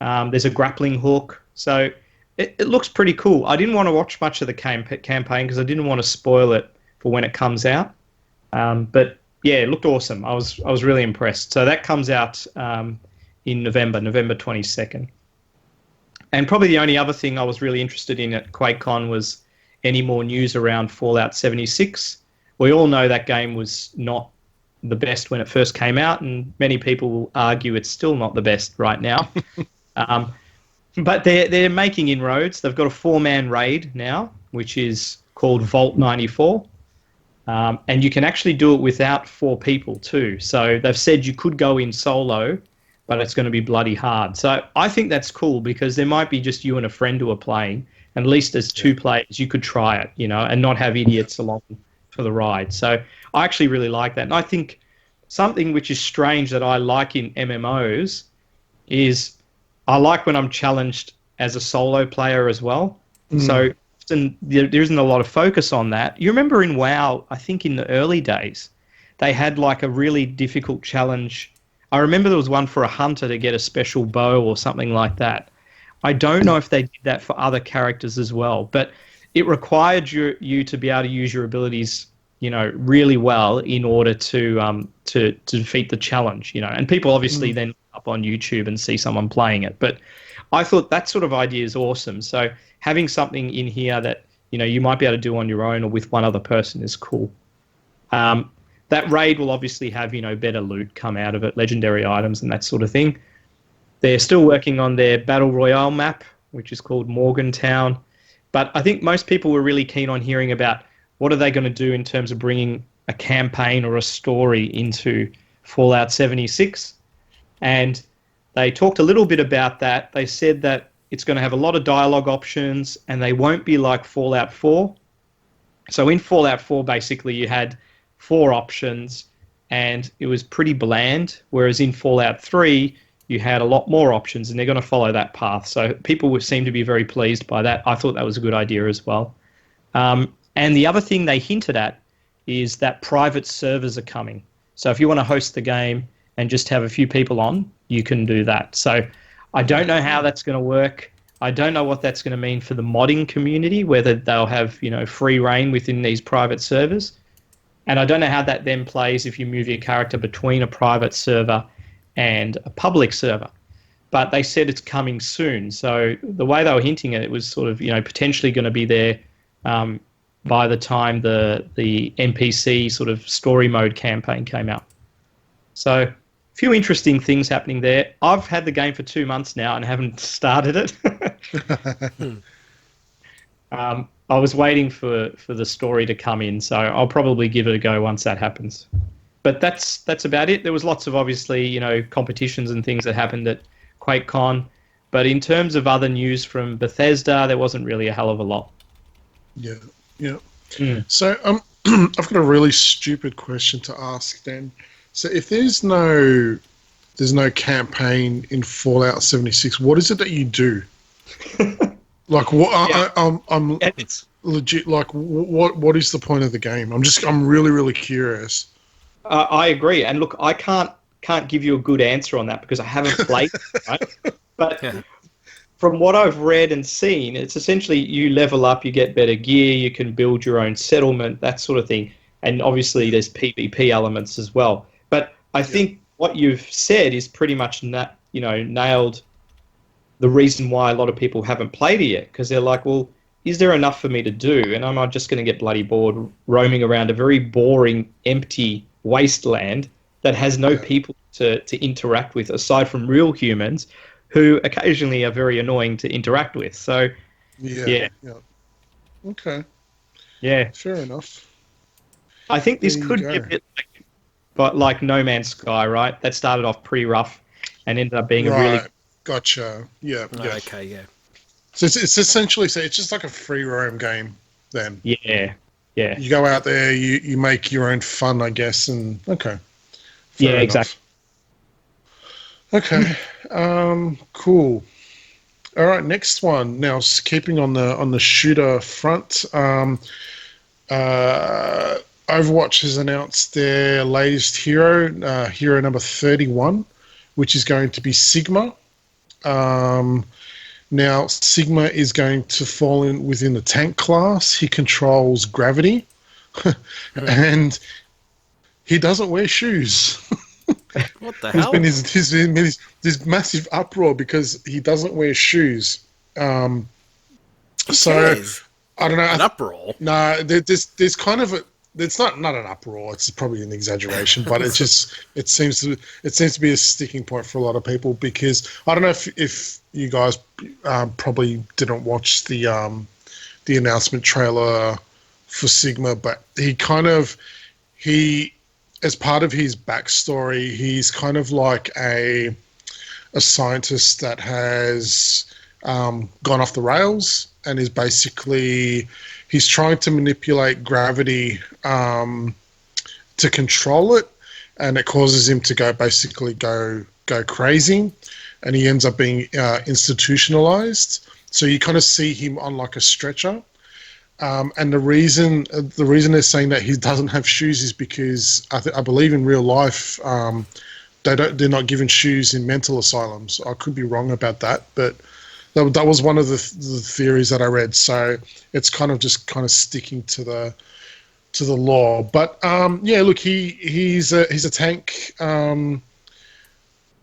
There's a grappling hook. So it looks pretty cool. I didn't want to watch much of the campaign because I didn't want to spoil it for when it comes out. But yeah, it looked awesome. I was really impressed. So that comes out in November 22nd. And probably the only other thing I was really interested in at QuakeCon was any more news around Fallout 76. We all know that game was not the best when it first came out, and many people will argue it's still not the best right now. But they're making inroads. They've got a 4-man raid now, which is called Vault 94. And you can actually do it without 4 people too. So they've said you could go in solo, but it's going to be bloody hard. So I think that's cool, because there might be just you and a friend who are playing. At least as 2 players, you could try it, and not have idiots along for the ride. So I actually really like that. And I think something which is strange that I like in MMOs is I like when I'm challenged as a solo player as well. So often there isn't a lot of focus on that. You remember in WoW, I think in the early days, they had like a really difficult challenge. I remember there was one for a hunter to get a special bow or something like that. I don't know if they did that for other characters as well, but it required you to be able to use your abilities, really well in order to defeat the challenge, And people obviously then look up on YouTube and see someone playing it. But I thought that sort of idea is awesome. So having something in here that you might be able to do on your own or with one other person is cool. That raid will obviously have, better loot come out of it, legendary items and that sort of thing. They're still working on their Battle Royale map, which is called Morgantown. But I think most people were really keen on hearing about what are they going to do in terms of bringing a campaign or a story into Fallout 76. And they talked a little bit about that. They said that it's going to have a lot of dialogue options and they won't be like Fallout 4. So in Fallout 4, basically, you had 4 options and it was pretty bland, whereas in Fallout 3, you had a lot more options and they're going to follow that path. So people seem to be very pleased by that. I thought that was a good idea as well. And the other thing they hinted at is that private servers are coming. So if you want to host the game and just have a few people on, you can do that. So I don't know how that's going to work. I don't know what that's going to mean for the modding community, whether they'll have, free reign within these private servers. And I don't know how that then plays if you move your character between a private server and a public server. But they said it's coming soon. So the way they were hinting at it was sort of, potentially going to be there by the time the NPC sort of story mode campaign came out. So a few interesting things happening there. I've had the game for 2 months now and haven't started it. I was waiting for the story to come in, so I'll probably give it a go once that happens. But that's about it. There was lots of, obviously, competitions and things that happened at QuakeCon. But in terms of other news from Bethesda, there wasn't really a hell of a lot. Yeah. So I've got a really stupid question to ask then. So if there's no campaign in Fallout 76, what is it that you do? Like what? Yeah. I'm legit. Like what is the point of the game? I'm really curious. I agree, and look, I can't give you a good answer on that because I haven't played. Right? But from what I've read and seen, it's essentially you level up, you get better gear, you can build your own settlement, that sort of thing, and obviously there's PvP elements as well. But I think what you've said is pretty much nailed the reason why a lot of people haven't played it yet, because they're like, well, is there enough for me to do? And am I just going to get bloody bored roaming around a very boring, empty wasteland that has no people to interact with aside from real humans who occasionally are very annoying to interact with. So, yeah. Okay. Yeah. Fair enough. I think this could be a bit like No Man's Sky, right? That started off pretty rough and ended up being a really... Gotcha. Yeah. Okay, yeah. So it's essentially, it's just like a free roam game then. Yeah. You go out there, you make your own fun, I guess, and okay. Fair enough. Exactly. Okay. Cool. All right, next one. Now, keeping on the shooter front, Overwatch has announced their latest hero number 31, which is going to be Sigma. Now, Sigma is going to fall in within the tank class. He controls gravity, and he doesn't wear shoes. What the hell? There's been this massive uproar because he doesn't wear shoes. So I don't know. An uproar? No, there's kind of it's not an uproar. It's probably an exaggeration, but it seems to be a sticking point for a lot of people because I don't know if you guys probably didn't watch the announcement trailer for Sigma, but he as part of his backstory, he's kind of like a scientist that has gone off the rails and is basically he's trying to manipulate gravity to control it, and it causes him to go crazy, and he ends up being institutionalized. So you kind of see him on like a stretcher. And the reason they're saying that he doesn't have shoes is because I believe in real life they're not given shoes in mental asylums. I could be wrong about that, but that was one of the theories that I read. So it's kind of sticking to the law. But look, he's a tank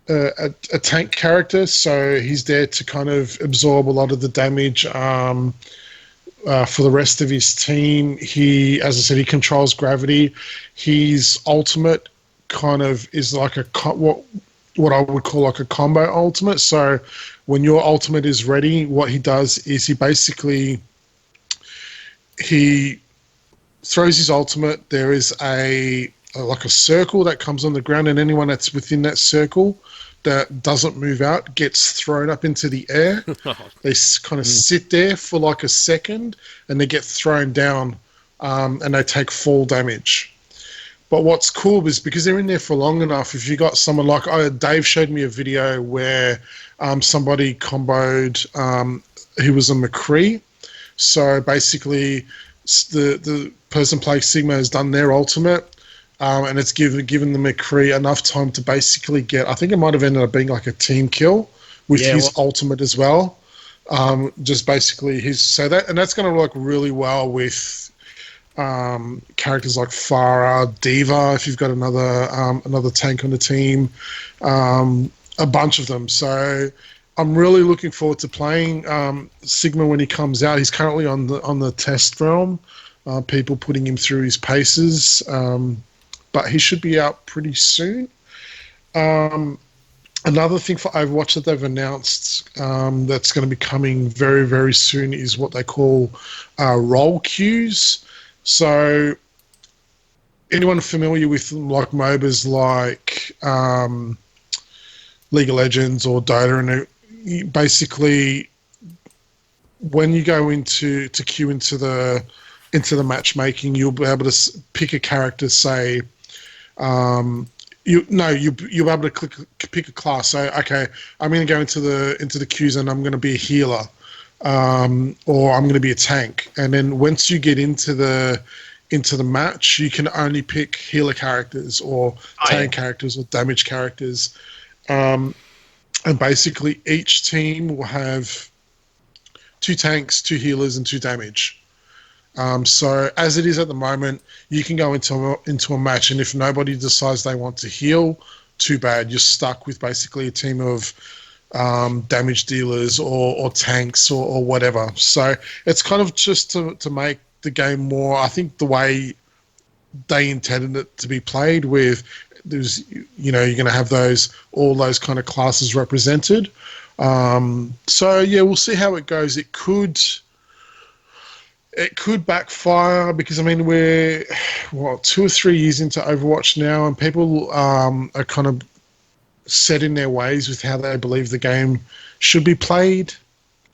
a tank character, so he's there to kind of absorb a lot of the damage. for the rest of his team, he, as I said, he controls gravity. His ultimate kind of is like what I would call like a combo ultimate. So when your ultimate is ready, what he does is he throws his ultimate. There is like a circle that comes on the ground, and anyone that's within that circle that doesn't move out gets thrown up into the air. They kind of sit there for like a second, and they get thrown down, and they take fall damage. But what's cool is because they're in there for long enough, if you got someone like Dave showed me a video where somebody comboed who was a McCree. So basically the person playing Sigma has done their ultimate, and it's given the McCree enough time to basically get, I think it might have ended up being like a team kill with his ultimate as well. Just basically that's going to work really well with characters like Farah, Diva, if you've got another tank on the team, a bunch of them. So I'm really looking forward to playing Sigma when he comes out. He's currently on the test realm, people putting him through his paces, but he should be out pretty soon. Another thing for Overwatch that they've announced that's going to be coming very, very soon is what they call role queues. So anyone familiar with like MOBAs like League of Legends or Dota, and basically when you go to queue into the matchmaking, you'll be able to pick a character. Say, you'll be able to pick a class. So, okay, I'm going to go into the queues and I'm going to be a healer, or I'm going to be a tank. And then once you get into the match, you can only pick healer characters or tank characters or damage characters. And basically each team will have 2 tanks, 2 healers, and 2 damage. So as it is at the moment, you can go into a match, and if nobody decides they want to heal, too bad. You're stuck with basically a team of damage dealers or tanks or whatever. So it's kind of just to make the game more, I think, the way they intended it to be played, with you're going to have all those kind of classes represented. So yeah, we'll see how it goes. It could backfire because, I mean, we're 2 or 3 years into Overwatch now, and people are kind of set in their ways with how they believe the game should be played.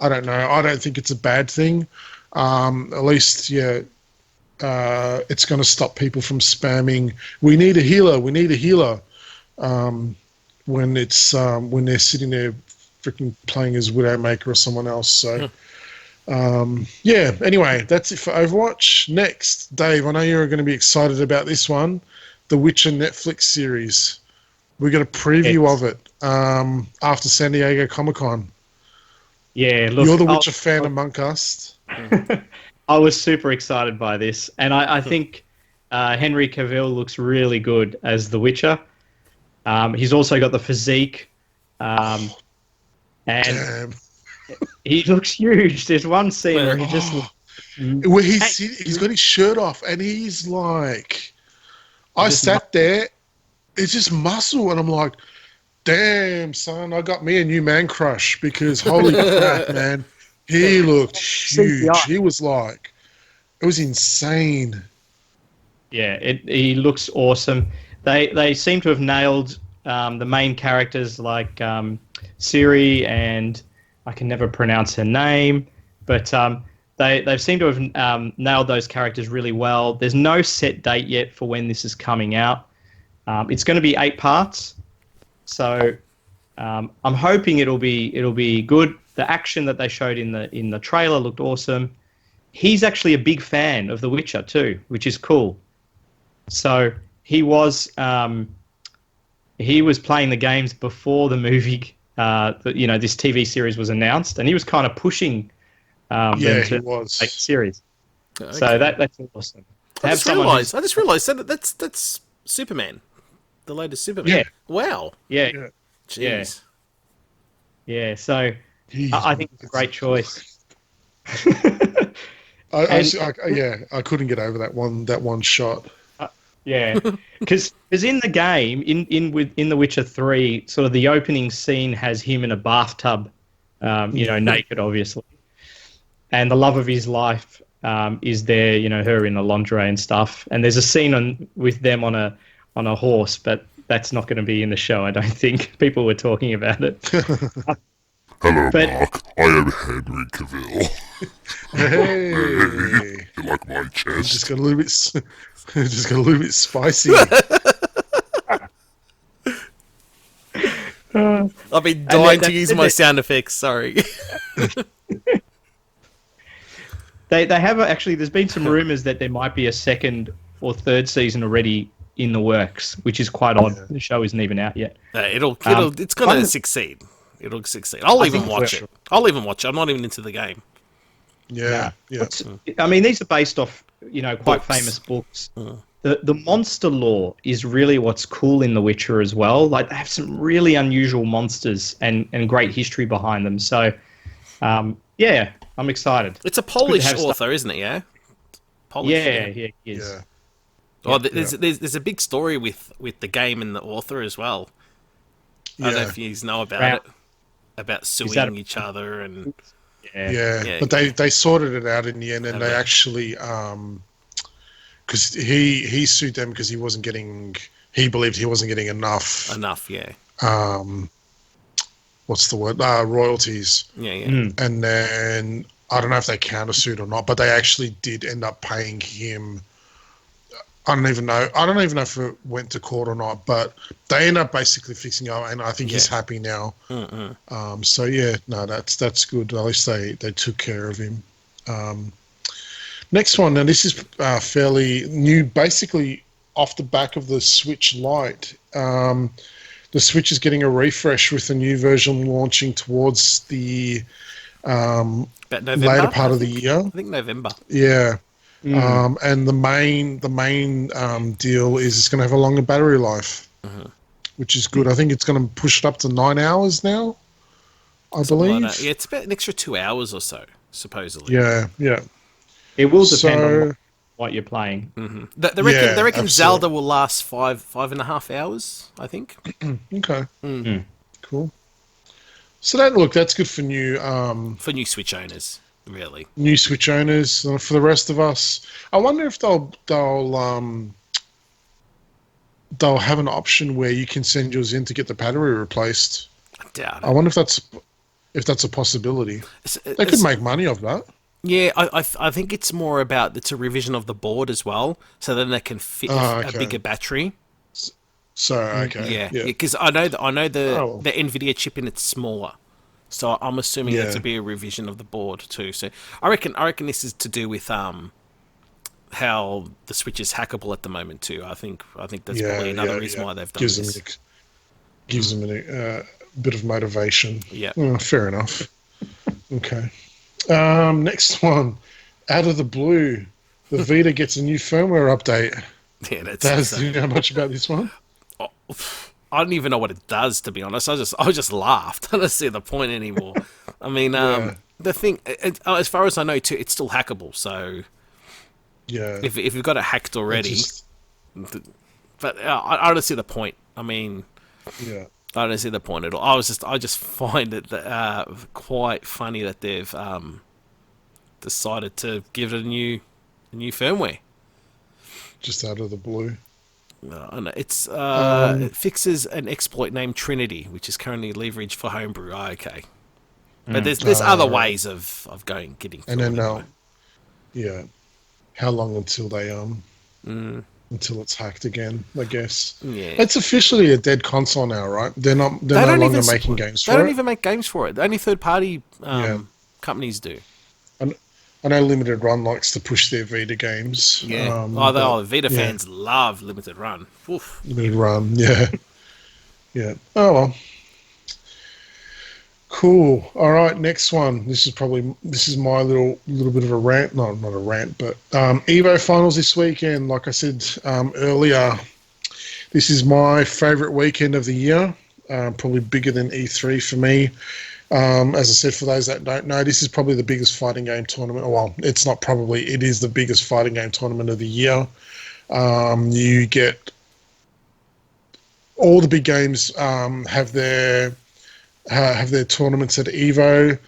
I don't know. I don't think it's a bad thing. At least, it's going to stop people from spamming, "We need a healer, we need a healer," when they're sitting there freaking playing as Widowmaker or someone else. So, anyway, that's it for Overwatch. Next, Dave, I know you're going to be excited about this one, The Witcher Netflix series. We got a preview of it after San Diego Comic-Con. Yeah, look, you're the Witcher fan among us. I was super excited by this, and I think Henry Cavill looks really good as the Witcher. He's also got the physique, and Damn. he looks huge. There's one scene where he just where he's got his shirt off, and he's like, I sat there, it's just muscle, and I'm like, damn, son, I got me a new man crush, because holy crap, man, he looked huge. He was like, it was insane. Yeah, he looks awesome. They seem to have nailed the main characters like Ciri, and I can never pronounce her name, but they seem to have nailed those characters really well. There's no set date yet for when this is coming out. It's going to be 8 parts, so I'm hoping it'll be good. The action that they showed in the trailer looked awesome. He's actually a big fan of The Witcher too, which is cool. So he was playing the games before the movie. This TV series was announced, and he was kind of pushing them to make a series. Okay. So that's awesome. I just realised that's Superman, the latest Superman. Yeah. Wow. Yeah. Jeez. Yeah. So I think it's a great choice. I couldn't get over that one shot. Yeah, because in the game, in The Witcher 3, sort of the opening scene has him in a bathtub, naked, obviously, and the love of his life is there, her in a lingerie and stuff. And there's a scene with them on a horse, but that's not going to be in the show, I don't think. People were talking about it. Hello, Mark. I am Henry Cavill. Hey, You like my chest? just got a little bit spicy. I've been dying to use my sound effects. Sorry. They have actually. There's been some rumors that there might be a second or third season already in the works, which is quite odd. Yeah. The show isn't even out yet. It's going to succeed. It'll succeed. I'll even watch it. I'll even watch it. I'm not even into the game. Yeah. I mean, these are based off, quite famous books. The monster lore is really what's cool in The Witcher as well. Like, they have some really unusual monsters and great history behind them. So, I'm excited. It's a Polish author, isn't it? Yeah. Polish, yeah, he is. Yeah. Oh, there's a big story with the game and the author as well. I don't know if you know about it. About suing each other and but they sorted it out in the end, and they actually because he sued them because he believed he wasn't getting enough what's the word, royalties, and then I don't know if they countersued or not, but they actually did end up paying him. I don't even know if it went to court or not, but they end up basically fixing it, and I think he's happy now. So that's good. At least they took care of him. Next one, and this is fairly new, basically off the back of the Switch Lite. The Switch is getting a refresh with a new version launching towards the later part of the year. I think November. Yeah. And the main deal is it's going to have a longer battery life, which is good. I think it's going to push it up to 9 hours now, I believe. Like it's about an extra 2 hours or so, supposedly. Yeah. It will depend on what you're playing. They reckon Zelda will last 5.5 hours, I think. Okay. Cool. So that's good for new Switch owners. Really, new Switch owners. For the rest of us, I wonder if they'll have an option where you can send yours in to get the battery replaced. I doubt it. I wonder if that's a possibility. They could make money off that. Yeah, I think it's more about it's a revision of the board as well, so then they can fit a bigger battery. So okay, yeah, because I know the NVIDIA chip in it's smaller. So I'm assuming that to be a revision of the board too. So I reckon this is to do with how the Switch is hackable at the moment too. I think that's probably another reason why they've done this. Gives them a bit of motivation. Yeah. Fair enough. Okay. Next one, out of the blue, the Vita gets a new firmware update. Yeah, do you know much about this one? I don't even know what it does, to be honest. I just laughed. I don't see the point anymore. I mean, the thing, as far as I know, too, it's still hackable. So, if you've got it hacked already, but I don't see the point. I mean, I don't see the point at all. I just find it quite funny that they've decided to give it a new firmware. Just out of the blue. It's it fixes an exploit named Trinity, which is currently leveraged for homebrew. Okay, but there's other ways of getting. And then how long until they until it's hacked again? I guess. Yeah, it's officially a dead console now, right? They're no longer making games for it. They don't even make games for it. Only third party companies do. I know Limited Run likes to push their Vita games. Yeah. Vita fans love Limited Run. Oof. Limited Run, yeah. Oh, well. Cool. All right, next one. This is my little bit of a rant. No, not a rant, but Evo finals this weekend. Like I said earlier, this is my favourite weekend of the year. Probably bigger than E3 for me. As I said, for those that don't know, this is probably the biggest fighting game tournament. Well, it's not probably, it is the biggest fighting game tournament of the year. You get all the big games have their tournaments at Evo.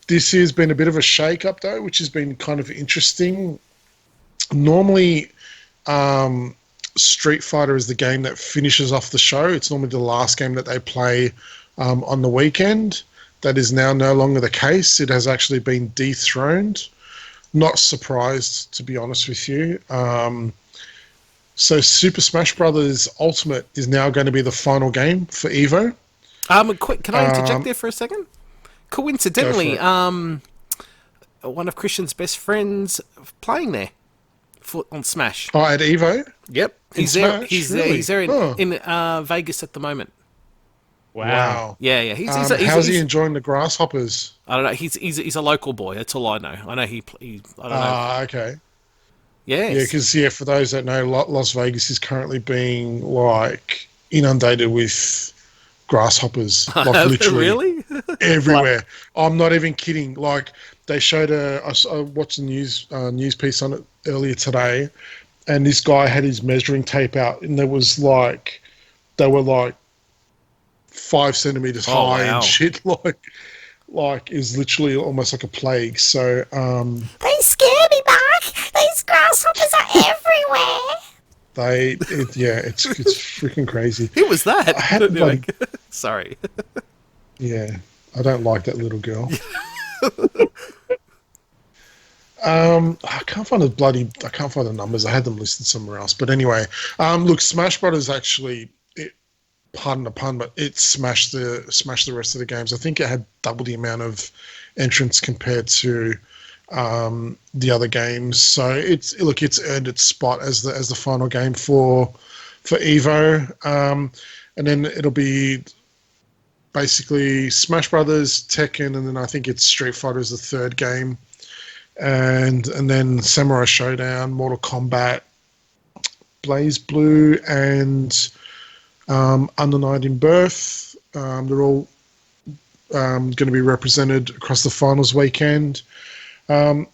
This has been a bit of a shake-up, though, which has been kind of interesting. Normally, Street Fighter is the game that finishes off the show. It's normally the last game that they play on the weekend. That is now no longer the case. It has actually been dethroned. Not surprised, to be honest with you. So Super Smash Bros. Ultimate is now going to be the final game for Evo. Quick, can I interject there for a second? Coincidentally, one of Christian's best friends playing there on Smash. Oh, at Evo? Yep, he's in there. Smash? He's Really? there. He's there in Vegas at the moment. Wow. Yeah. How's he enjoying the grasshoppers? I don't know. He's a local boy. That's all I know. I know I don't know. Okay. Yes. Yeah, because for those that know, Las Vegas is currently being like inundated with grasshoppers, like literally really everywhere. I'm not even kidding. Like they showed I watched a news piece on it earlier today, and this guy had his measuring tape out, and they were like 5 centimeters high and shit. Like is literally almost like a plague. So They scare me, Mark. These grasshoppers are everywhere. it's freaking crazy. Who was that? I had bloody, Sorry. yeah, I don't like that little girl. I can't find the numbers. I had them listed somewhere else. But anyway, look, Smash Brothers actually, pardon the pun, but it smashed the rest of the games. I think it had double the amount of entrants compared to the other games. So it's earned its spot as the final game for Evo. And then it'll be basically Smash Brothers, Tekken, and then I think it's Street Fighter is the third game. And then Samurai Showdown, Mortal Kombat, Blaze Blue, and Under Night in Birth. They're all going to be represented across the finals weekend. A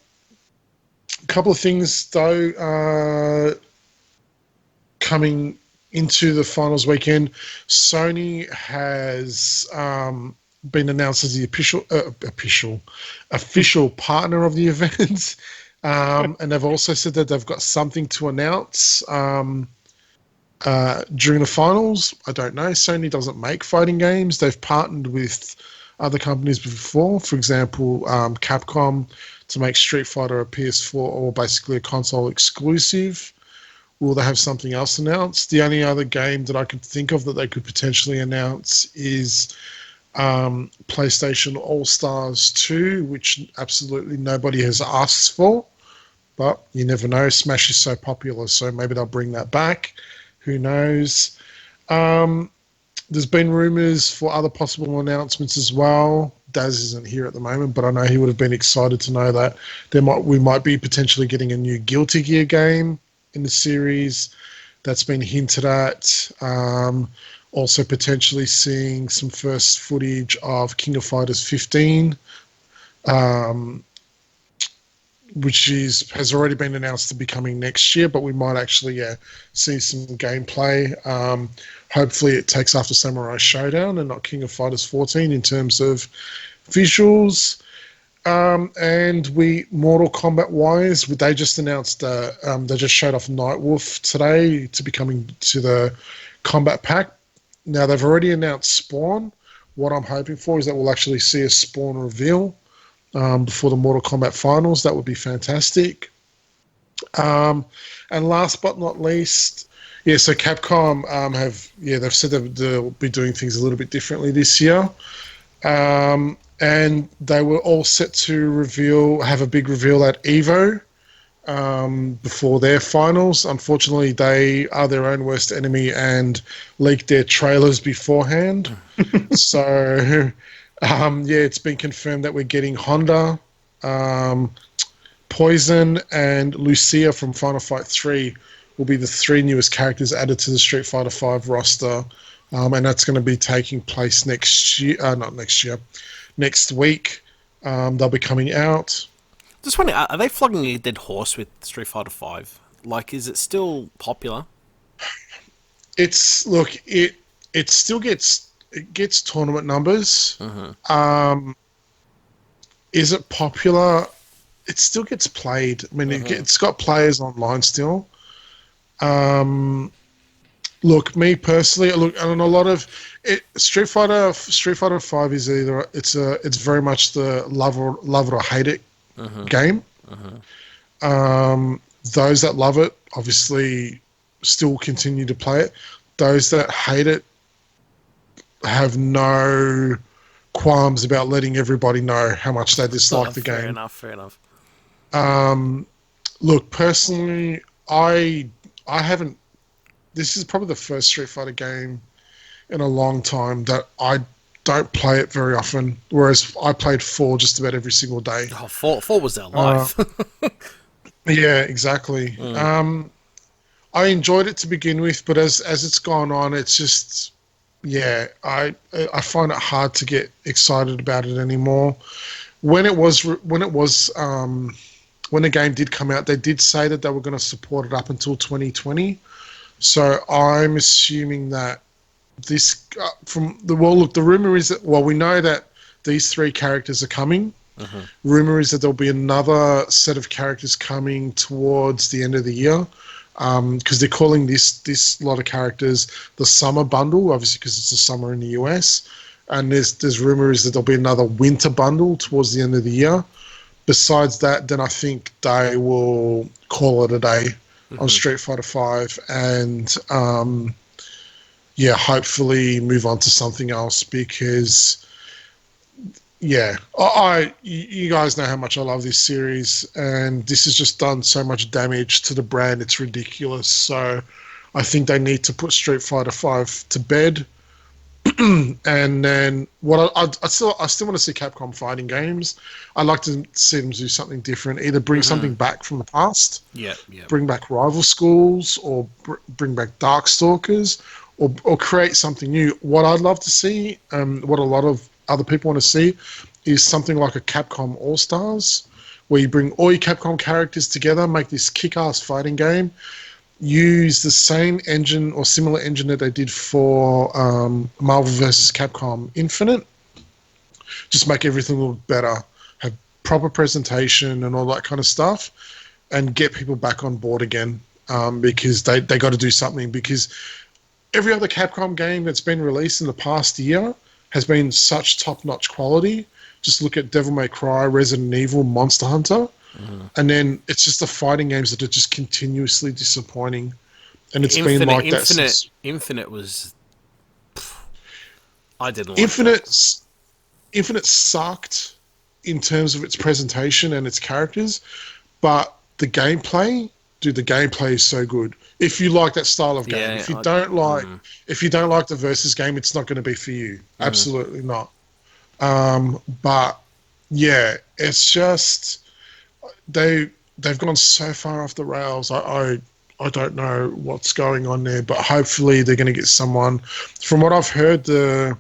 couple of things, though, coming into the finals weekend. Sony has been announced as the official partner of the event. And they've also said that they've got something to announce during the finals. I don't know. Sony doesn't make fighting games. They've partnered with other companies before, for example, Capcom, to make Street Fighter a PS4 or basically a console exclusive. Will they have something else announced? The only other game that I could think of that they could potentially announce is PlayStation All-Stars 2, which absolutely nobody has asked for. But you never know. Smash is so popular, so maybe they'll bring that back. Who knows? There's been rumours for other possible announcements as well. Daz isn't here at the moment, but I know he would have been excited to know that we might be potentially getting a new Guilty Gear game in the series. That's been hinted at. Also potentially seeing some first footage of King of Fighters 15, which has already been announced to be coming next year, but we might actually see some gameplay. Hopefully it takes after Samurai Showdown and not King of Fighters 14 in terms of visuals. And Mortal Kombat wise, they just announced, they just showed off Nightwolf today to be coming to the Combat Pack. Now they've already announced Spawn. What I'm hoping for is that we'll actually see a Spawn reveal before the Mortal Kombat finals. That would be fantastic. And last but not least, so Capcom they've said that they'll be doing things a little bit differently this year. And they were all set to have a big reveal at Evo before their finals. Unfortunately, they are their own worst enemy and leaked their trailers beforehand. So, it's been confirmed that we're getting Honda, Poison, and Lucia from Final Fight 3 will be the 3 newest characters added to the Street Fighter V roster and that's going to be taking place next year. Not next year, next week. They'll be coming out. Just wondering, are they flogging a dead horse with Street Fighter Five? Like, is it still popular? It still gets tournament numbers. Is it popular? It still gets played. I mean, it's got players online still. Look, me personally, and a lot of it. Street Fighter Five is either it's very much the love it or hate it game. Those that love it obviously still continue to play it. Those that hate it have no qualms about letting everybody know how much they dislike the game. Fair enough. Look, personally, I haven't. This is probably the first Street Fighter game in a long time that I don't play it very often. Whereas I played 4 just about every single day. Oh, 4 was their life. Yeah, exactly. I enjoyed it to begin with, but as it's gone on, it's just I find it hard to get excited about it anymore. When the game did come out, they did say that they were going to support it up until 2020. So I'm assuming that this the rumor is that we know that these 3 characters are coming. Rumor is that there'll be another set of characters coming towards the end of the year, because they're calling this lot of characters the summer bundle, obviously because it's the summer in the US. And there's rumors that there'll be another winter bundle towards the end of the year. Besides that, then I think they will call it a day on Street Fighter 5 and hopefully move on to something else, because you guys know how much I love this series, and this has just done so much damage to the brand. It's ridiculous. So I think they need to put Street Fighter 5 to bed. And then I still want to see Capcom fighting games. I'd like to see them do something different, either bring something back from the past, bring back rival schools, or bring back Darkstalkers, or create something new. What I'd love to see, what a lot of other people want to see, is something like a Capcom All-Stars, where you bring all your Capcom characters together, make this kick-ass fighting game, use the same engine or similar engine that they did for Marvel vs. Capcom Infinite. Just make everything look better, have proper presentation and all that kind of stuff, and get people back on board again, because they got to do something, because every other Capcom game that's been released in the past year has been such top-notch quality. Just look at Devil May Cry, Resident Evil, Monster Hunter. And then it's just the fighting games that are just continuously disappointing. And it's been like that since... Infinite was... I didn't like Infinite sucked in terms of its presentation and its characters, but the gameplay... Dude, the gameplay is so good. If you like that style of game, if you don't like the versus game, it's not going to be for you. Absolutely not. But yeah, it's just they've gone so far off the rails. I don't know what's going on there, but hopefully they're going to get someone. From what I've heard, the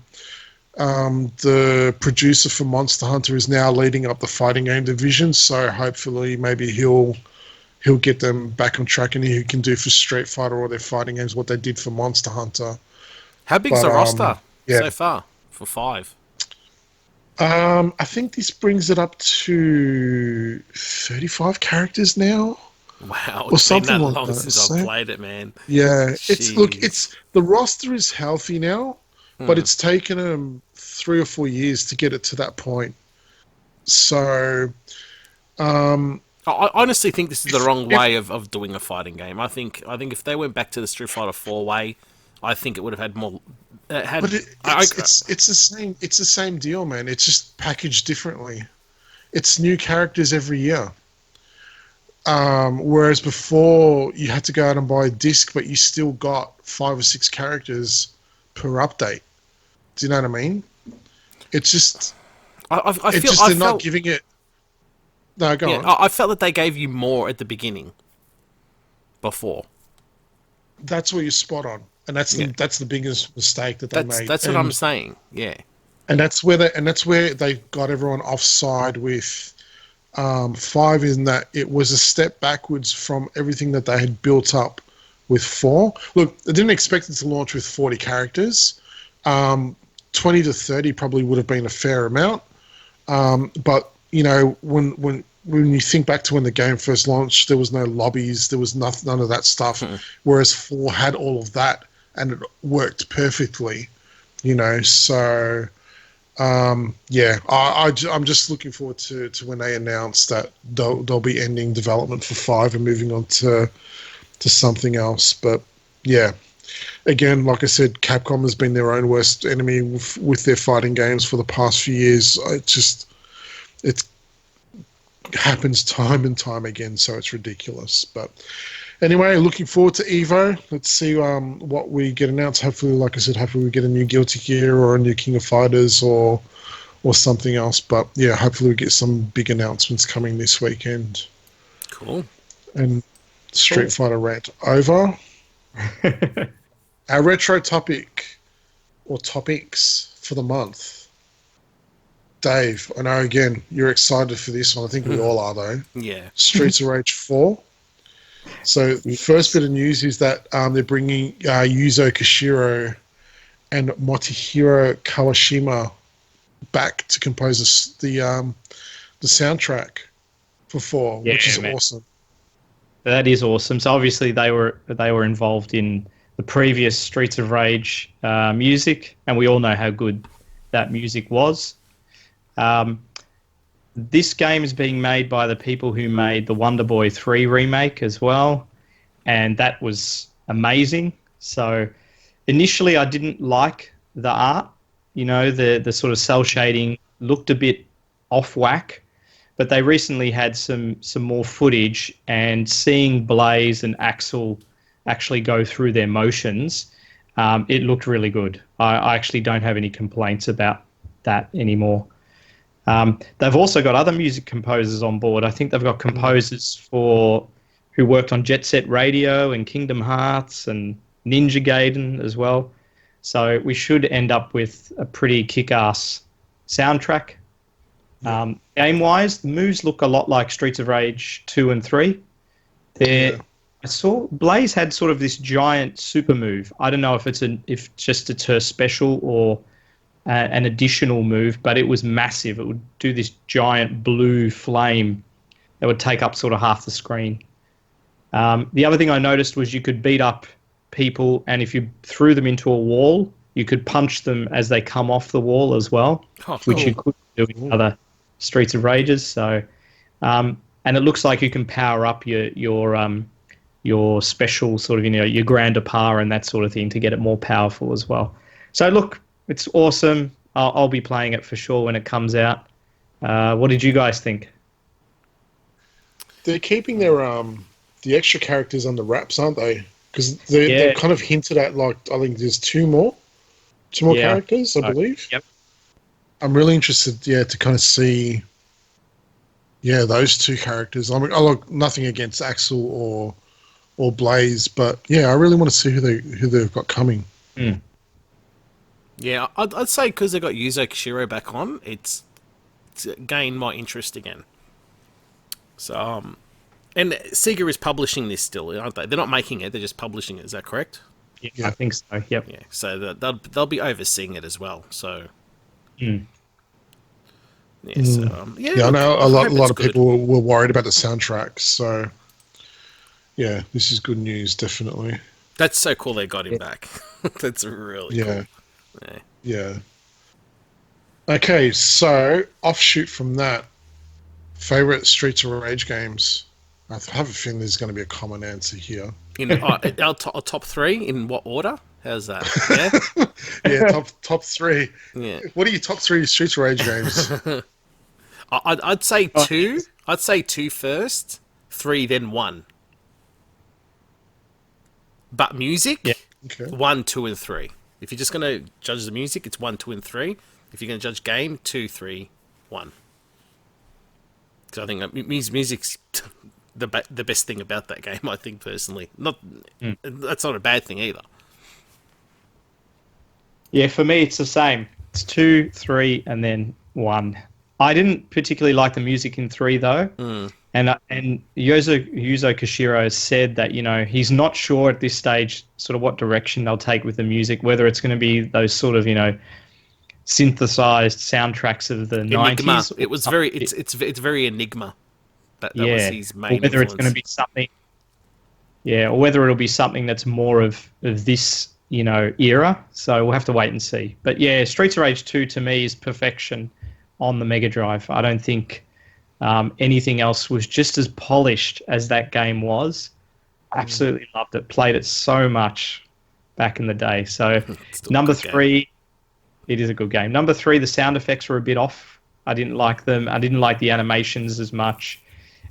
producer for Monster Hunter is now leading up the fighting game division, so hopefully maybe he'll get them back on track, and he can do for Street Fighter or their fighting games what they did for Monster Hunter. How big's the roster so far for 5? I think this brings it up to 35 characters now. Wow, or something been that like long that. since I've played it, man. Yeah, Jeez. it's the roster is healthy now, but it's taken them 3 or 4 years to get it to that point. So, I honestly think this is the wrong way of doing a fighting game. I think if they went back to the Street Fighter 4 way, I think it would have had more. But it's the same deal, man. It's just packaged differently. It's new characters every year. Whereas before you had to go out and buy a disc, but you still got 5 or 6 characters per update. Do you know what I mean? It's just. They're not giving it. No, go on. I felt that they gave you more at the beginning. Before. That's where you're spot on. and that's the biggest mistake that they made. That's what I'm saying. Yeah. And that's where they got everyone offside with 5, in that it was a step backwards from everything that they had built up with 4. Look, I didn't expect it to launch with 40 characters. 20 to 30 probably would have been a fair amount. But you know, when you think back to when the game first launched, there was no lobbies, there was none of that stuff. Whereas 4 had all of that, and it worked perfectly. You know, so I'm just looking forward to when they announce that they'll be ending development for 5 and moving on to something else. But yeah, again, like I said, Capcom has been their own worst enemy with their fighting games for the past few years. It happens time and time again, so it's ridiculous. But anyway, looking forward to Evo. Let's see what we get announced. Hopefully, like I said, hopefully we get a new Guilty Gear or a new King of Fighters or something else. But yeah, hopefully we get some big announcements coming this weekend. Cool. And Street Fighter rant over. Our retro topic or topics for the month. Dave, I know again you're excited for this one. I think we all are, though. Yeah. Streets of Rage 4. So the first bit of news is that they're bringing Yuzo Koshiro and Motohiro Kawashima back to compose the soundtrack for 4, which is awesome. That is awesome. So obviously they were involved in the previous Streets of Rage music, and we all know how good that music was. This game is being made by the people who made the Wonder Boy 3 remake as well, and that was amazing. So initially I didn't like the art, you know, the sort of cell shading looked a bit off whack, but they recently had some more footage, and seeing Blaze and Axel actually go through their motions, it looked really good. I actually don't have any complaints about that anymore. They've also got other music composers on board. I think they've got composers who worked on Jet Set Radio and Kingdom Hearts and Ninja Gaiden as well. So we should end up with a pretty kick-ass soundtrack. Game-wise, the moves look a lot like Streets of Rage 2 and 3. I saw Blaze had sort of this giant super move. I don't know if it's her special or an additional move, but it was massive. It would do this giant blue flame that would take up sort of half the screen. The other thing I noticed was you could beat up people, and if you threw them into a wall, you could punch them as they come off the wall as well, which you could do in other Streets of Rages. So, and it looks like you can power up your special sort of, you know, your Grand Depart and that sort of thing to get it more powerful as well. So look, it's awesome. I'll be playing it for sure when it comes out. What did you guys think? They're keeping their the extra characters under wraps, aren't they? Because they're kind of hinted at, like, I think there's two more characters, I believe. Yep. I'm really interested, to kind of see, those two characters. I mean, I look nothing against Axel or Blaze, but I really want to see who they've got coming. Mm. Yeah, I'd say because they got Yuzo Koshiro back on, it's gained my interest again. So, and Sega is publishing this still, aren't they? They're not making it; they're just publishing it. Is that correct? Yeah, I think so. Yep. Yeah, so they'll be overseeing it as well. So, yeah. So, I know a lot of people were worried about the soundtrack. So, this is good news, definitely. That's so cool they got him back. That's really cool. Yeah. Okay, so offshoot from that, favorite Streets of Rage games. I have a feeling there's going to be a common answer here. In our top 3, in what order? How's that? Yeah, top 3. Yeah. What are your top 3 Streets of Rage games? I'd say 2. I'd say 2 first, 3 then 1. But music, 1, 2, and 3. If you're just going to judge the music, it's 1, 2, and 3. If you're going to judge game, 2, 3, 1. So I think music's the best thing about that game, I think, personally. That's not a bad thing either. Yeah, for me, it's the same. It's 2, 3, and then 1. I didn't particularly like the music in 3, though. And Yuzo Koshiro said that, he's not sure at this stage sort of what direction they'll take with the music, whether it's going to be those sort of, synthesized soundtracks of the Enigma. 90s. It was very. It's very Enigma. That was his main or whether influence. it's going to be something. Yeah, or whether it'll be something that's more of this, era. So we'll have to wait and see. But yeah, Streets of Rage 2 to me is perfection on the Mega Drive. I don't think anything else was just as polished as that game was. Absolutely loved it. Played it so much back in the day. So number 3, it is a good game. Number 3, the sound effects were a bit off. I didn't like them. I didn't like the animations as much.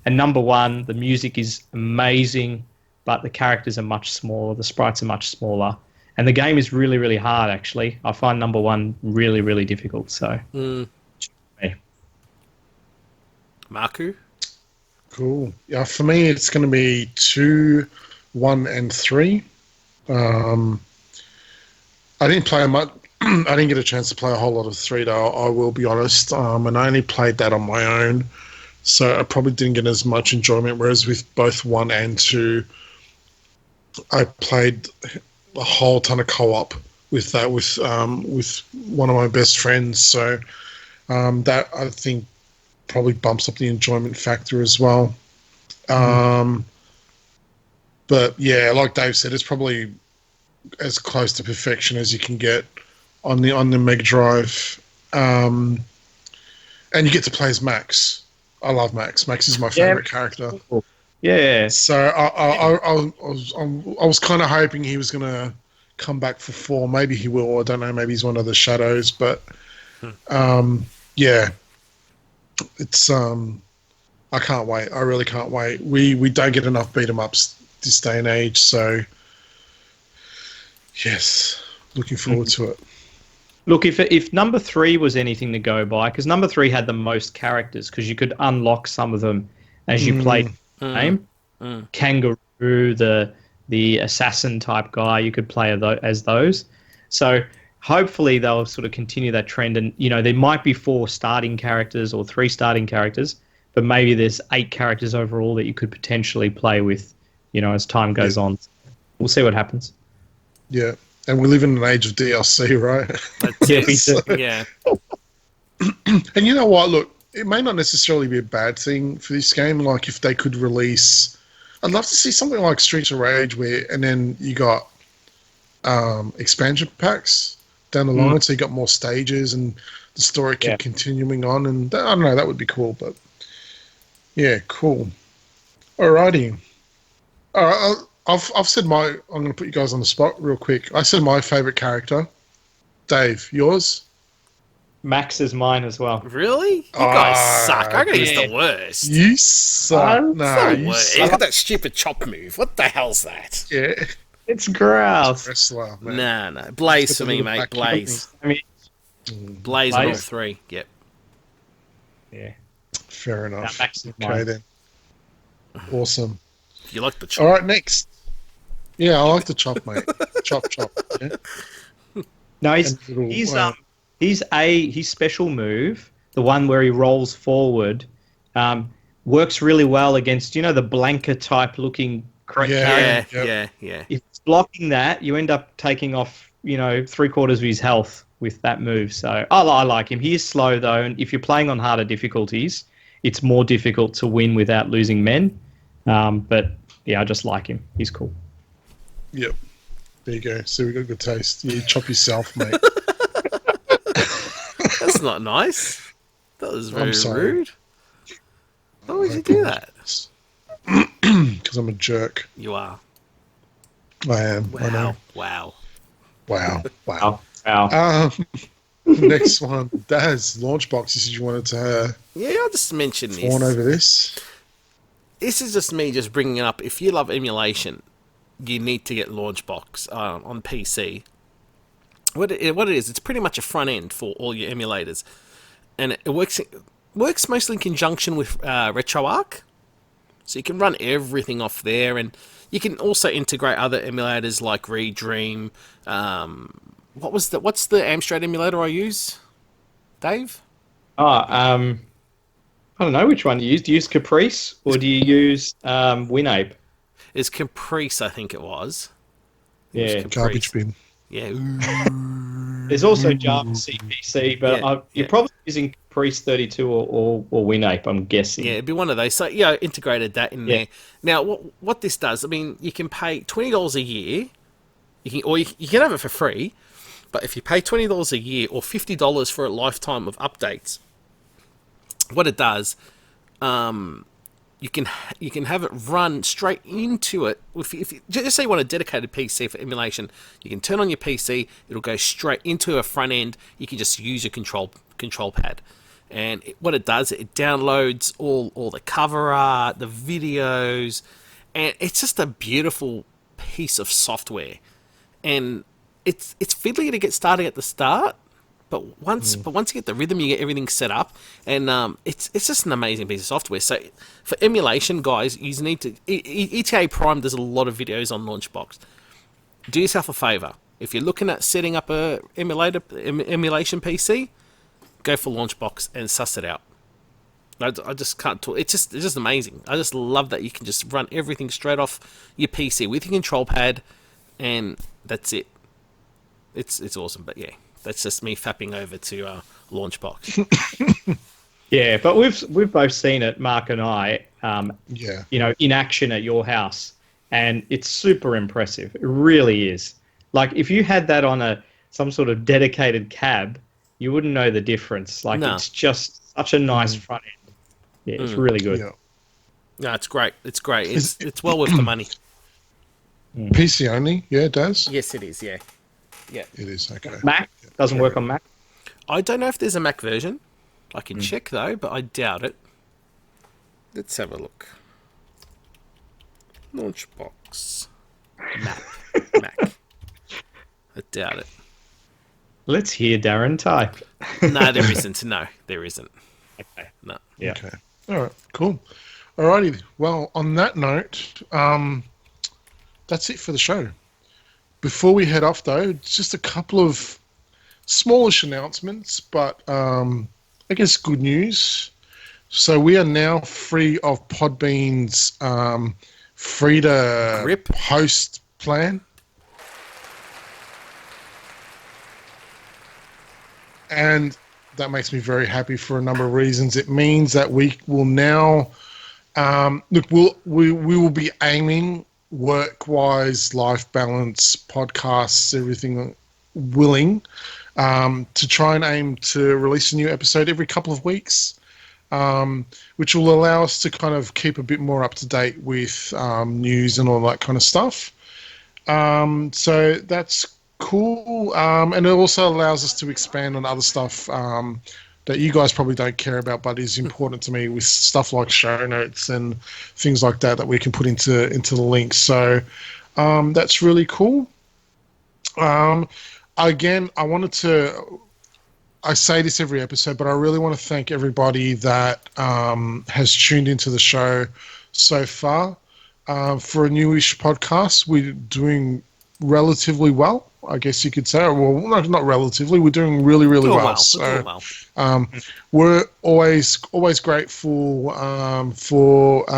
And number 1, the music is amazing, but the characters are much smaller. The sprites are much smaller. And the game is really, really hard, actually. I find number 1 really, really difficult. So, Marku? Cool. Yeah, for me, it's going to be 2, 1, and 3. I didn't play much. I didn't get a chance to play a whole lot of 3, though, I will be honest. And I only played that on my own. So I probably didn't get as much enjoyment, whereas with both 1 and 2, I played a whole ton of co-op with that, with one of my best friends. So that, I think, probably bumps up the enjoyment factor as well. But yeah, like Dave said, it's probably as close to perfection as you can get on the Mega Drive. And you get to play as Max. I love Max. Max is my favorite character. Yeah. So I was kind of hoping he was going to come back for 4. Maybe he will. I don't know. Maybe he's one of the shadows. But yeah, it's I can't wait. I really can't wait. We don't get enough beat 'em ups this day and age. So yes, looking forward to it. Look, if number 3 was anything to go by, because number 3 had the most characters, because you could unlock some of them as you played the game. Kangaroo, the assassin type guy, you could play as those. So hopefully they'll sort of continue that trend, and there might be 4 starting characters or 3 starting characters, but maybe there's 8 characters overall that you could potentially play with, as time goes on. We'll see what happens. Yeah. And we live in an age of DLC, right? Yeah. And you know what? Look, it may not necessarily be a bad thing for this game. Like, if they could release... I'd love to see something like Streets of Rage and then you got expansion packs down the line, so you got more stages and the story kept continuing on. And I don't know, that would be cool. But, yeah, cool. Alrighty. All right, I've said I'm going to put you guys on the spot real quick. I said my favourite character. Dave, yours? Max is mine as well. Really? You guys suck. I think he's the worst. You suck. No, you suck. Look at that stupid chop move. What the hell's that? Yeah. It's gross. Wrestler, man. No. Blaze for me, mate. Blaze. Blaze on all 3. Yep. Yeah. Fair enough. Max is Okay, mine. then. Awesome. You like the chop? All right, next. Yeah, I like the chop, mate. Chop. Yeah. No, his special move, the one where he rolls forward, works really well against the Blanca type looking character. Yeah. If it's blocking that, you end up taking off 3/4 of his health with that move. So I like him. He is slow though, and if you're playing on harder difficulties, it's more difficult to win without losing men. But yeah, I just like him. He's cool. Yep. There you go. So we got good taste. You chop yourself, mate. That's not nice. That was very sorry. rude. Why would you do that? Because I'm a jerk. You are. I am. I know. Wow. Wow. Next one. Daz, Launchbox. You said you wanted to Yeah, I'll just mention this. fawn over this. This is just me just bringing it up. If you love emulation, you need to get Launchbox on PC. What it is, it's pretty much a front end for all your emulators, and it works mostly in conjunction with RetroArch, so you can run everything off there, and you can also integrate other emulators like Redream, What's the Amstrad emulator I use, Dave? I don't know which one you use. Do you use Caprice or do you use WinApe? It's Caprice, I think it was. Yeah. Garbage bin. Yeah. There's also Java CPC, but Yeah, you're probably using Caprice 32 or WinApe, I'm guessing. Yeah, it'd be one of those. So, yeah, integrated that in there. Now, what this does, I mean, you can pay $20 a year, you can have it for free, but if you pay $20 a year or $50 for a lifetime of updates, what it does, you can have it run straight into it. If you just say you want a dedicated PC for emulation, you can turn on your PC. It'll go straight into a front end. You can just use your control pad, and what it does, it downloads all the cover art, the videos, and it's just a beautiful piece of software. And it's fiddly to get started at the start. But once you get the rhythm, you get everything set up, and it's just an amazing piece of software. So for emulation, guys, you need to. ETA Prime does a lot of videos on Launchbox. Do yourself a favor. If you're looking at setting up a emulation PC, go for Launchbox and suss it out. I just can't talk. It's just amazing. I just love that you can just run everything straight off your PC with your control pad, and that's it. It's awesome. But yeah. That's just me fapping over to Launchbox. Yeah, but we've both seen it, Mark and I. In action at your house, and it's super impressive. It really is. Like if you had that on some sort of dedicated cab, you wouldn't know the difference. Like it's just such a nice front end. Yeah, it's really good. Yeah. No, it's great. It's great. It's well worth the money. PC only? Yeah, it does? Yes, it is. Yeah. It is, okay. Mac? Doesn't work on Mac? I don't know if there's a Mac version. I can check though, but I doubt it. Let's have a look. Launchbox. Mac. I doubt it. Let's hear Darren type. No, there isn't. No, there isn't. Okay. No. Yeah. Okay. All right, cool. Alrighty. Well, on that note, that's it for the show. Before we head off, though, just a couple of smallish announcements, but I guess good news. So we are now free of Podbean's free to host plan. And that makes me very happy for a number of reasons. It means that we will now we will be aiming work-wise, life balance, podcasts, everything willing, to try and aim to release a new episode every couple of weeks, which will allow us to kind of keep a bit more up to date with news and all that kind of stuff. So that's cool. And it also allows us to expand on other stuff that you guys probably don't care about, but is important to me, with stuff like show notes and things like that we can put into the links. So that's really cool. Again, I say this every episode, but I really want to thank everybody that has tuned into the show so far. For a newish podcast, we're doing relatively well, I guess you could say. Well, not relatively. We're doing really, really well. So we're always grateful for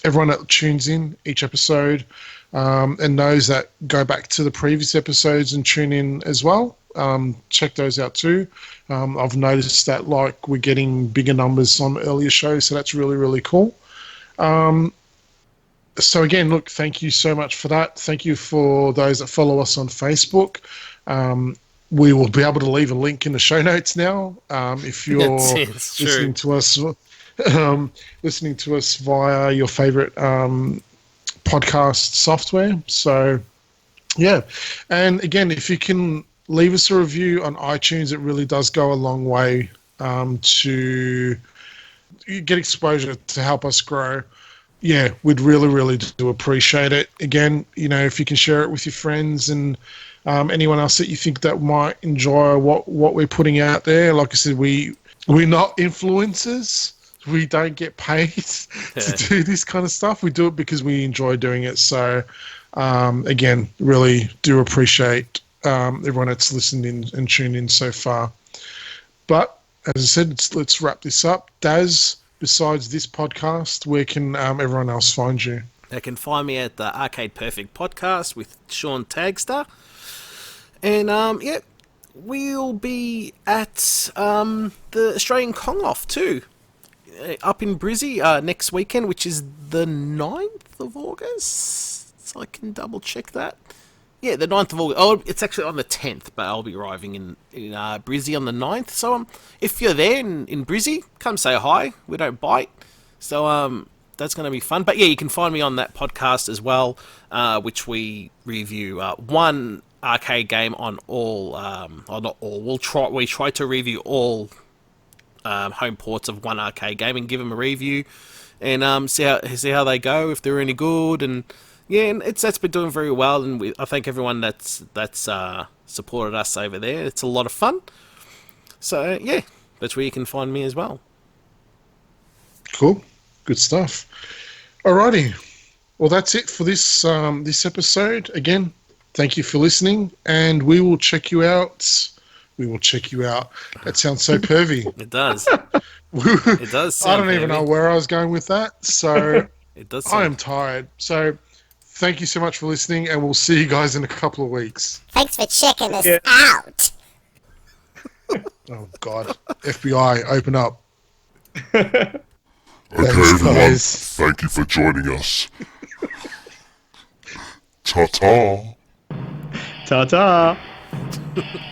everyone that tunes in each episode, and those that go back to the previous episodes and tune in as well. Check those out too. I've noticed that we're getting bigger numbers on earlier shows, so that's really, really cool. So again, look, thank you so much for that. Thank you for those that follow us on Facebook. We will be able to leave a link in the show notes now. If you're listening to us via your favorite podcast software. So yeah. And again, if you can leave us a review on iTunes, it really does go a long way to get exposure to help us grow. Yeah, we'd really, really do appreciate it. Again, if you can share it with your friends and anyone else that you think that might enjoy what we're putting out there. Like I said, we're not influencers. We don't get paid to do this kind of stuff. We do it because we enjoy doing it. So, again, really do appreciate everyone that's listened in and tuned in so far. But as I said, let's wrap this up. Daz, besides this podcast, where can everyone else find you? They can find me at the Arcade Perfect podcast with Sean Tagster. And, yeah, we'll be at the Australian Kong Off too, up in Brizzy next weekend, which is the 9th of August. So I can double check that. Yeah, the 9th of August. Oh, it's actually on the 10th, but I'll be arriving in Brizzy on the 9th. So if you're there in Brizzy, come say hi. We don't bite. So that's going to be fun. But yeah, you can find me on that podcast as well, which we review one arcade game on all, or not all. We try to review all home ports of one arcade game and give them a review, and see how they go, if they're any good, and yeah, and that's been doing very well. And I thank everyone that's supported us over there. It's a lot of fun. So yeah, that's where you can find me as well. Cool, good stuff. Alrighty, well that's it for this this episode. Again, thank you for listening, and we will check you out. We will check you out. That sounds so pervy. It does. It does. I don't even know where I was going with that. So it does. I am tired. So thank you so much for listening, and we'll see you guys in a couple of weeks. Thanks for checking us out. Oh God, FBI, open up. Okay, Thanks, everyone, guys. thank you for joining us. Ta-ta. Ta-ta.